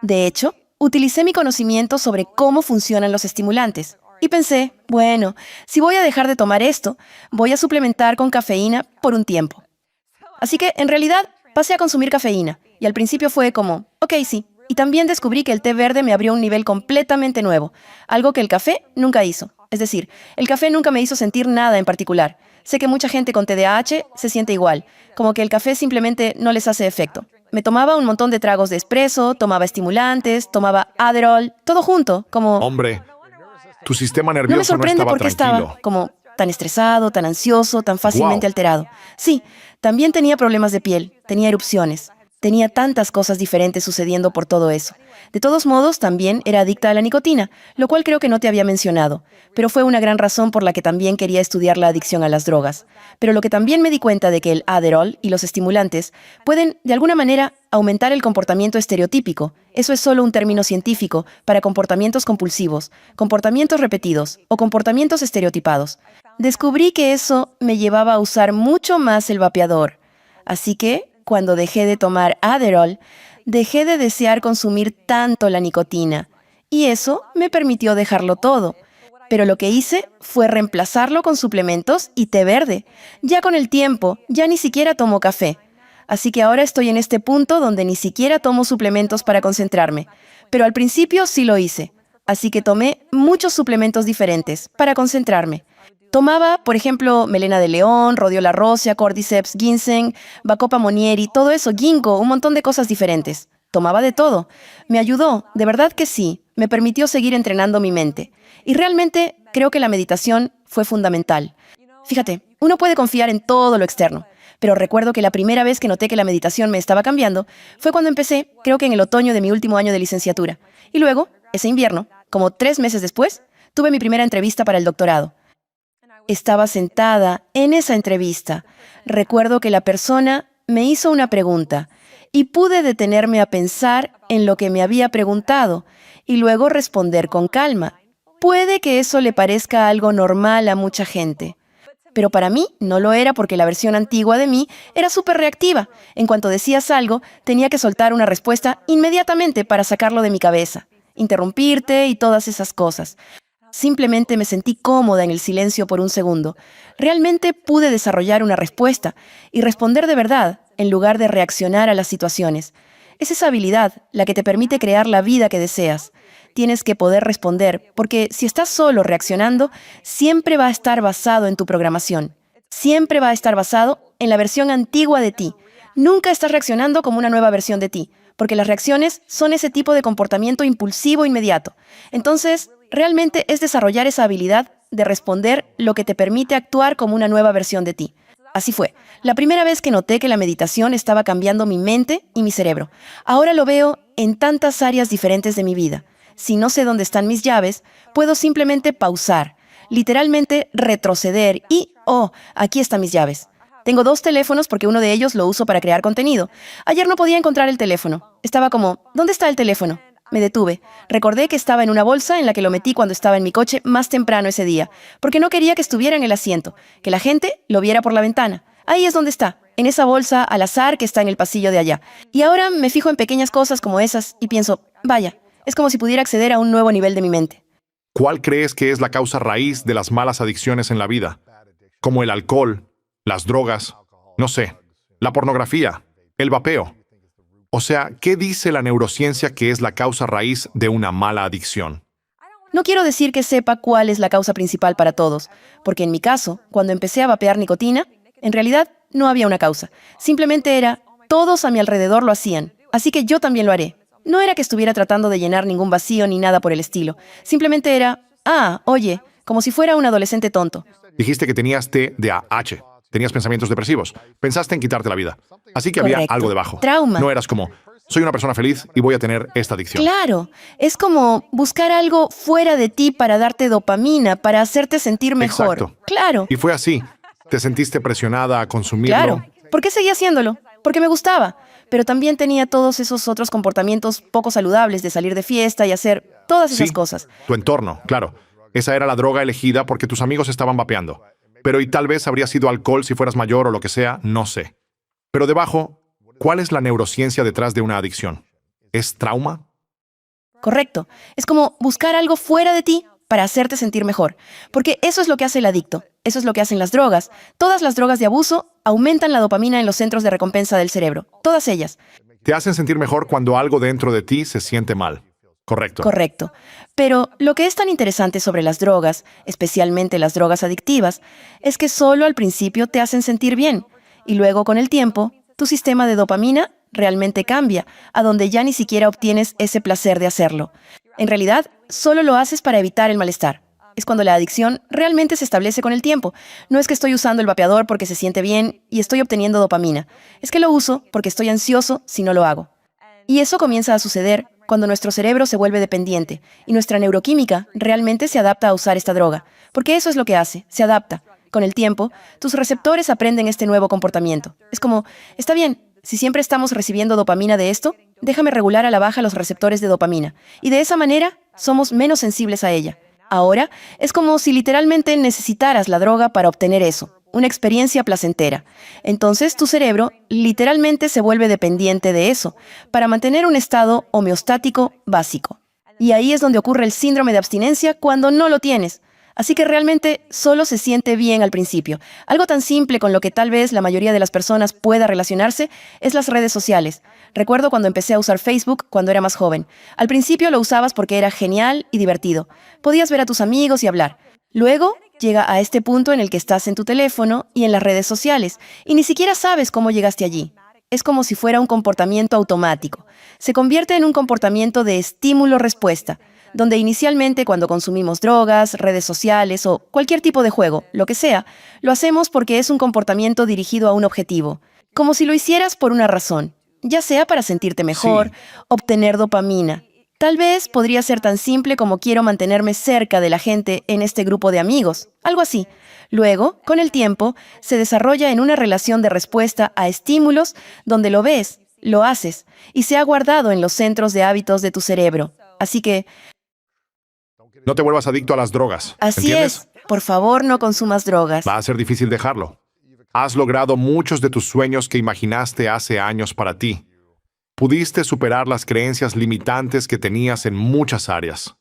De hecho, utilicé mi conocimiento sobre cómo funcionan los estimulantes. Y pensé, bueno, si voy a dejar de tomar esto, voy a suplementar con cafeína por un tiempo. Así que, en realidad, pasé a consumir cafeína. Y al principio fue como, ok, sí. Y también descubrí que el té verde me abrió un nivel completamente nuevo, algo que el café nunca hizo. Es decir, el café nunca me hizo sentir nada en particular. Sé que mucha gente con TDAH se siente igual, como que el café simplemente no les hace efecto. Me tomaba un montón de tragos de espresso, tomaba estimulantes, tomaba Adderall, todo junto, como... Hombre, tu sistema No me nervioso no sorprende estaba porque tranquilo. estaba como, tan estresado, tan ansioso, tan fácilmente Wow. alterado. Sí, también tenía problemas de piel, tenía erupciones. Tenía tantas cosas diferentes sucediendo por todo eso. De todos modos, también era adicta a la nicotina, lo cual creo que no te había mencionado, pero fue una gran razón por la que también quería estudiar la adicción a las drogas. Pero lo que también me di cuenta de que el Adderall y los estimulantes pueden, de alguna manera, aumentar el comportamiento estereotípico. Eso es solo un término científico para comportamientos compulsivos, comportamientos repetidos o comportamientos estereotipados. Descubrí que eso me llevaba a usar mucho más el vapeador. Así que, cuando dejé de tomar Adderall, dejé de desear consumir tanto la nicotina. Y eso me permitió dejarlo todo. Pero lo que hice fue reemplazarlo con suplementos y té verde. Ya con el tiempo, ya ni siquiera tomo café. Así que ahora estoy en este punto donde ni siquiera tomo suplementos para concentrarme. Pero al principio sí lo hice. Así que tomé muchos suplementos diferentes para concentrarme. Tomaba, por ejemplo, melena de león, rodiola rósea, cordyceps, ginseng, bacopa monieri, todo eso, ginkgo, un montón de cosas diferentes. Tomaba de todo. Me ayudó, de verdad que sí. Me permitió seguir entrenando mi mente. Y realmente creo que la meditación fue fundamental. Fíjate, uno puede confiar en todo lo externo, pero recuerdo que la primera vez que noté que la meditación me estaba cambiando fue cuando empecé, creo que en el otoño de mi último año de licenciatura. Y luego, ese invierno, como 3 meses después, tuve mi primera entrevista para el doctorado. Estaba sentada en esa entrevista. Recuerdo que la persona me hizo una pregunta y pude detenerme a pensar en lo que me había preguntado y luego responder con calma. Puede que eso le parezca algo normal a mucha gente, pero para mí no lo era porque la versión antigua de mí era súper reactiva. En cuanto decías algo, tenía que soltar una respuesta inmediatamente para sacarlo de mi cabeza, interrumpirte y todas esas cosas. Simplemente me sentí cómoda en el silencio por un segundo. Realmente pude desarrollar una respuesta y responder de verdad, en lugar de reaccionar a las situaciones. Es esa habilidad la que te permite crear la vida que deseas. Tienes que poder responder, porque si estás solo reaccionando, siempre va a estar basado en tu programación. Siempre va a estar basado en la versión antigua de ti. Nunca estás reaccionando como una nueva versión de ti, porque las reacciones son ese tipo de comportamiento impulsivo inmediato. Entonces, realmente es desarrollar esa habilidad de responder lo que te permite actuar como una nueva versión de ti. Así fue. La primera vez que noté que la meditación estaba cambiando mi mente y mi cerebro. Ahora lo veo en tantas áreas diferentes de mi vida. Si no sé dónde están mis llaves, puedo simplemente pausar, literalmente retroceder y, oh, aquí están mis llaves. Tengo 2 teléfonos porque uno de ellos lo uso para crear contenido. Ayer no podía encontrar el teléfono. Estaba como, ¿dónde está el teléfono? Me detuve. Recordé que estaba en una bolsa en la que lo metí cuando estaba en mi coche más temprano ese día, porque no quería que estuviera en el asiento, que la gente lo viera por la ventana. Ahí es donde está, en esa bolsa al azar que está en el pasillo de allá. Y ahora me fijo en pequeñas cosas como esas y pienso, vaya, es como si pudiera acceder a un nuevo nivel de mi mente. ¿Cuál crees que es la causa raíz de las malas adicciones en la vida? Como el alcohol, las drogas, no sé, la pornografía, el vapeo. O sea, ¿qué dice la neurociencia que es la causa raíz de una mala adicción? No quiero decir que sepa cuál es la causa principal para todos, porque en mi caso, cuando empecé a vapear nicotina, en realidad no había una causa. Simplemente era, todos a mi alrededor lo hacían, así que yo también lo haré. No era que estuviera tratando de llenar ningún vacío ni nada por el estilo. Simplemente era, oye, como si fuera un adolescente tonto. Dijiste que tenías TDAH, tenías pensamientos depresivos, pensaste en quitarte la vida. Así que había Correcto. algo debajo. Trauma. No eras como, soy una persona feliz y voy a tener esta adicción. Claro, es como buscar algo fuera de ti para darte dopamina, para hacerte sentir mejor. Exacto. Claro, Y fue así. Te sentiste presionada a consumirlo. claro. ¿Por qué seguía haciéndolo? Porque me gustaba. Pero también tenía todos esos otros comportamientos poco saludables de salir de fiesta y hacer todas esas Sí, cosas. tu entorno, claro. Esa era la droga elegida porque tus amigos estaban vapeando. Pero y tal vez habría sido alcohol si fueras mayor o lo que sea, no sé. Pero debajo, ¿cuál es la neurociencia detrás de una adicción? ¿Es trauma? Correcto. Es como buscar algo fuera de ti para hacerte sentir mejor. Porque eso es lo que hace el adicto. Eso es lo que hacen las drogas. Todas las drogas de abuso aumentan la dopamina en los centros de recompensa del cerebro. Todas ellas. Te hacen sentir mejor cuando algo dentro de ti se siente mal. Correcto. Correcto. Pero lo que es tan interesante sobre las drogas, especialmente las drogas adictivas, es que solo al principio te hacen sentir bien. Y luego, con el tiempo, tu sistema de dopamina realmente cambia, a donde ya ni siquiera obtienes ese placer de hacerlo. En realidad, solo lo haces para evitar el malestar. Es cuando la adicción realmente se establece con el tiempo. No es que estoy usando el vapeador porque se siente bien y estoy obteniendo dopamina. Es que lo uso porque estoy ansioso si no lo hago. Y eso comienza a suceder cuando nuestro cerebro se vuelve dependiente y nuestra neuroquímica realmente se adapta a usar esta droga, porque eso es lo que hace, se adapta. Con el tiempo, tus receptores aprenden este nuevo comportamiento. Es como, está bien, si siempre estamos recibiendo dopamina de esto, déjame regular a la baja los receptores de dopamina, y de esa manera somos menos sensibles a ella. Ahora, es como si literalmente necesitaras la droga para obtener eso, una experiencia placentera. Entonces, tu cerebro literalmente se vuelve dependiente de eso, para mantener un estado homeostático básico. Y ahí es donde ocurre el síndrome de abstinencia cuando no lo tienes. Así que realmente solo se siente bien al principio. Algo tan simple con lo que tal vez la mayoría de las personas pueda relacionarse es las redes sociales. Recuerdo cuando empecé a usar Facebook cuando era más joven. Al principio lo usabas porque era genial y divertido. Podías ver a tus amigos y hablar. Luego llega a este punto en el que estás en tu teléfono y en las redes sociales, y ni siquiera sabes cómo llegaste allí. Es como si fuera un comportamiento automático. Se convierte en un comportamiento de estímulo-respuesta, donde inicialmente cuando consumimos drogas, redes sociales o cualquier tipo de juego, lo que sea, lo hacemos porque es un comportamiento dirigido a un objetivo, como si lo hicieras por una razón, ya sea para sentirte mejor, Sí. obtener dopamina. Tal vez podría ser tan simple como quiero mantenerme cerca de la gente en este grupo de amigos, algo así. Luego, con el tiempo, se desarrolla en una relación de respuesta a estímulos donde lo ves, lo haces, y se ha guardado en los centros de hábitos de tu cerebro. Así que, No te vuelvas adicto a las drogas. así ¿Entiendes? es, por favor no consumas drogas. Va a ser difícil dejarlo. Has logrado muchos de tus sueños que imaginaste hace años para ti. Pudiste superar las creencias limitantes que tenías en muchas áreas.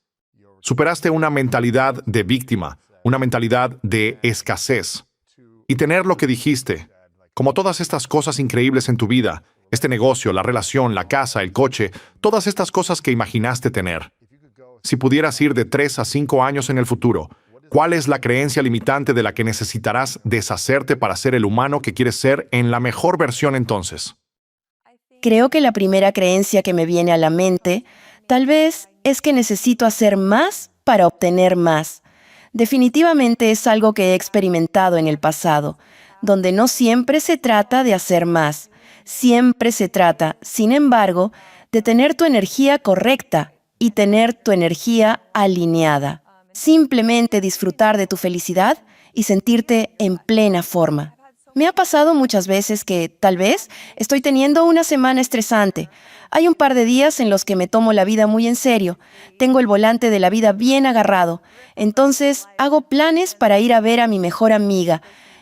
Superaste una mentalidad de víctima, una mentalidad de escasez. Y tener lo que dijiste, como todas estas cosas increíbles en tu vida, este negocio, la relación, la casa, el coche, todas estas cosas que imaginaste tener. Si pudieras ir de 3 a 5 años en el futuro, ¿cuál es la creencia limitante de la que necesitarás deshacerte para ser el humano que quieres ser en la mejor versión entonces? Creo que la primera creencia que me viene a la mente, tal vez, es que necesito hacer más para obtener más. Definitivamente es algo que he experimentado en el pasado, donde no siempre se trata de hacer más. Siempre se trata, sin embargo, de tener tu energía correcta y tener tu energía alineada. Simplemente disfrutar de tu felicidad y sentirte en plena forma. Me ha pasado muchas veces que, tal vez, estoy teniendo una semana estresante. Hay un par de días en los que me tomo la vida muy en serio. Tengo el volante de la vida bien agarrado. Entonces, hago planes para ir a ver a mi mejor amiga.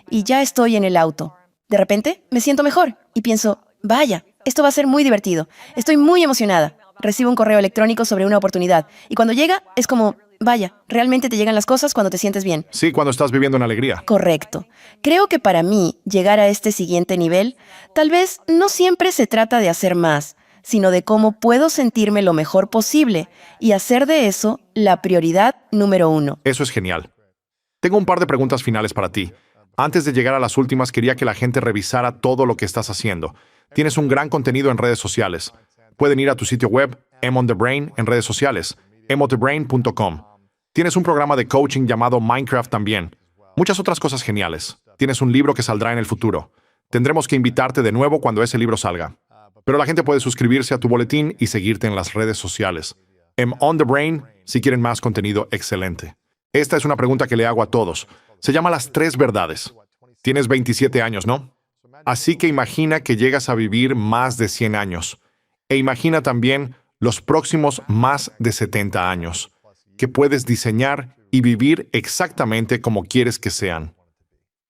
Y ya estoy en el auto. De repente, me siento mejor y pienso, vaya, esto va a ser muy divertido. Estoy muy emocionada. Recibo un correo electrónico sobre una oportunidad. Y cuando llega, es como, vaya, realmente te llegan las cosas cuando te sientes bien. Sí, cuando estás viviendo en alegría. Correcto. Creo que para mí, llegar a este siguiente nivel, tal vez no siempre se trata de hacer más, sino de cómo puedo sentirme lo mejor posible y hacer de eso la prioridad número 1. Eso es genial. Tengo un par de preguntas finales para ti. Antes de llegar a las últimas, quería que la gente revisara todo lo que estás haciendo. Tienes un gran contenido en redes sociales. Pueden ir a tu sitio web, Em on the Brain, en redes sociales, emothebrain.com. Tienes un programa de coaching llamado Minecraft también. Muchas otras cosas geniales. Tienes un libro que saldrá en el futuro. Tendremos que invitarte de nuevo cuando ese libro salga. Pero la gente puede suscribirse a tu boletín y seguirte en las redes sociales. Em on the Brain, si quieren más contenido excelente. Esta es una pregunta que le hago a todos. Se llama las 3 verdades. Tienes 27 años, ¿no? Así que imagina que llegas a vivir más de 100 años. E imagina también los próximos más de 70 años, que puedes diseñar y vivir exactamente como quieres que sean.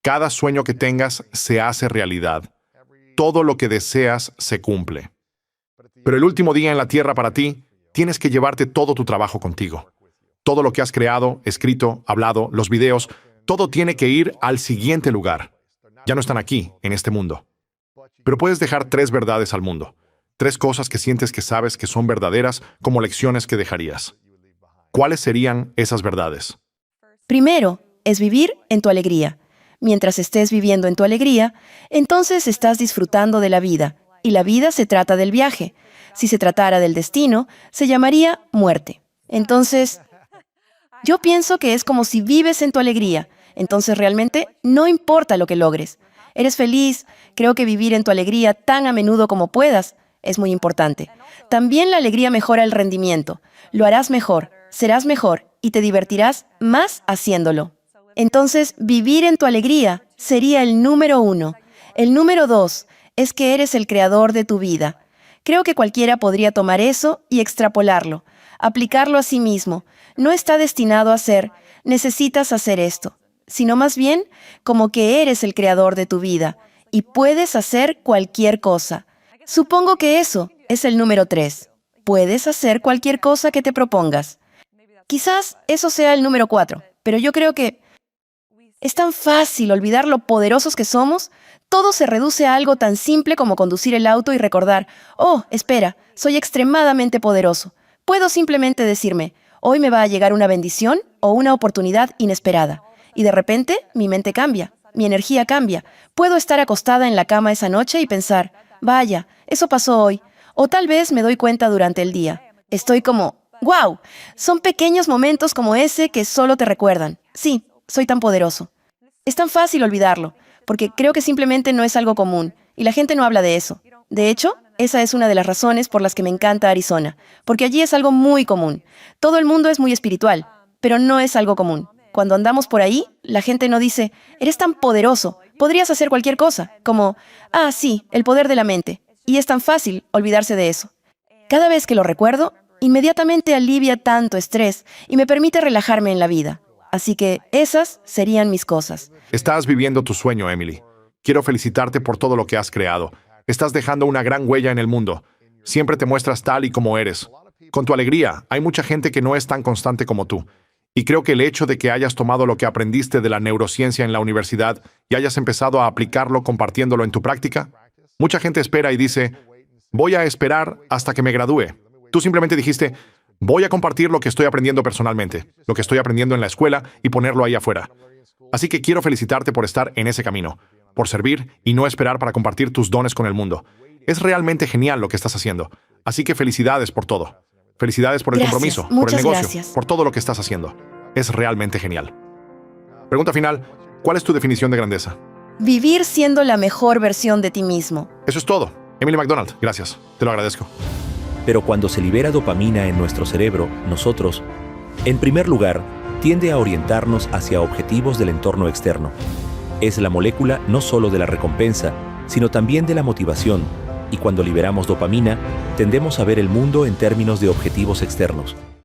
Cada sueño que tengas se hace realidad. Todo lo que deseas se cumple. Pero el último día en la tierra para ti, tienes que llevarte todo tu trabajo contigo. Todo lo que has creado, escrito, hablado, los videos, todo tiene que ir al siguiente lugar. Ya no están aquí, en este mundo. Pero puedes dejar 3 verdades al mundo. 3 cosas que sientes que sabes que son verdaderas como lecciones que dejarías. ¿Cuáles serían esas verdades? Primero, es vivir en tu alegría. Mientras estés viviendo en tu alegría, entonces estás disfrutando de la vida, y la vida se trata del viaje. Si se tratara del destino, se llamaría muerte. Entonces, Yo pienso que es como si vives en tu alegría. Entonces realmente no importa lo que logres. Eres feliz. Creo que vivir en tu alegría tan a menudo como puedas es muy importante. También la alegría mejora el rendimiento. Lo harás mejor, serás mejor y te divertirás más haciéndolo. Entonces, vivir en tu alegría sería el número 1. El número 2 es que eres el creador de tu vida. Creo que cualquiera podría tomar eso y extrapolarlo, aplicarlo a sí mismo. No está destinado a ser, necesitas hacer esto, sino más bien como que eres el creador de tu vida y puedes hacer cualquier cosa. Supongo que eso es el número 3. Puedes hacer cualquier cosa que te propongas. Quizás eso sea el número 4, pero yo creo que es tan fácil olvidar lo poderosos que somos. Todo se reduce a algo tan simple como conducir el auto y recordar, oh, espera, soy extremadamente poderoso. Puedo simplemente decirme, hoy me va a llegar una bendición o una oportunidad inesperada. Y de repente, mi mente cambia, mi energía cambia. Puedo estar acostada en la cama esa noche y pensar, vaya, eso pasó hoy. O tal vez me doy cuenta durante el día. Estoy como, wow, son pequeños momentos como ese que solo te recuerdan. Sí, soy tan poderoso. Es tan fácil olvidarlo, porque creo que simplemente no es algo común, y la gente no habla de eso. De hecho, esa es una de las razones por las que me encanta Arizona, porque allí es algo muy común. Todo el mundo es muy espiritual, pero no es algo común. Cuando andamos por ahí, la gente no dice, eres tan poderoso, podrías hacer cualquier cosa, como, ah, sí, el poder de la mente. Y es tan fácil olvidarse de eso. Cada vez que lo recuerdo, inmediatamente alivia tanto estrés y me permite relajarme en la vida. Así que esas serían mis cosas. Estás viviendo tu sueño, Emily. Quiero felicitarte por todo lo que has creado. Estás dejando una gran huella en el mundo. Siempre te muestras tal y como eres. Con tu alegría, hay mucha gente que no es tan constante como tú. Y creo que el hecho de que hayas tomado lo que aprendiste de la neurociencia en la universidad y hayas empezado a aplicarlo compartiéndolo en tu práctica, mucha gente espera y dice, voy a esperar hasta que me gradúe. Tú simplemente dijiste, voy a compartir lo que estoy aprendiendo personalmente, lo que estoy aprendiendo en la escuela y ponerlo ahí afuera. Así que quiero felicitarte por estar en ese camino, por servir y no esperar para compartir tus dones con el mundo. Es realmente genial lo que estás haciendo. Así que felicidades por todo. Felicidades por el Gracias, compromiso, por el muchas negocio, gracias. por todo lo que estás haciendo. Es realmente genial. Pregunta final, ¿cuál es tu definición de grandeza? Vivir siendo la mejor versión de ti mismo. Eso es todo. Emily McDonald, gracias. Te lo agradezco. Pero cuando se libera dopamina en nuestro cerebro, nosotros, en primer lugar, tiende a orientarnos hacia objetivos del entorno externo. Es la molécula no solo de la recompensa, sino también de la motivación, y cuando liberamos dopamina, tendemos a ver el mundo en términos de objetivos externos.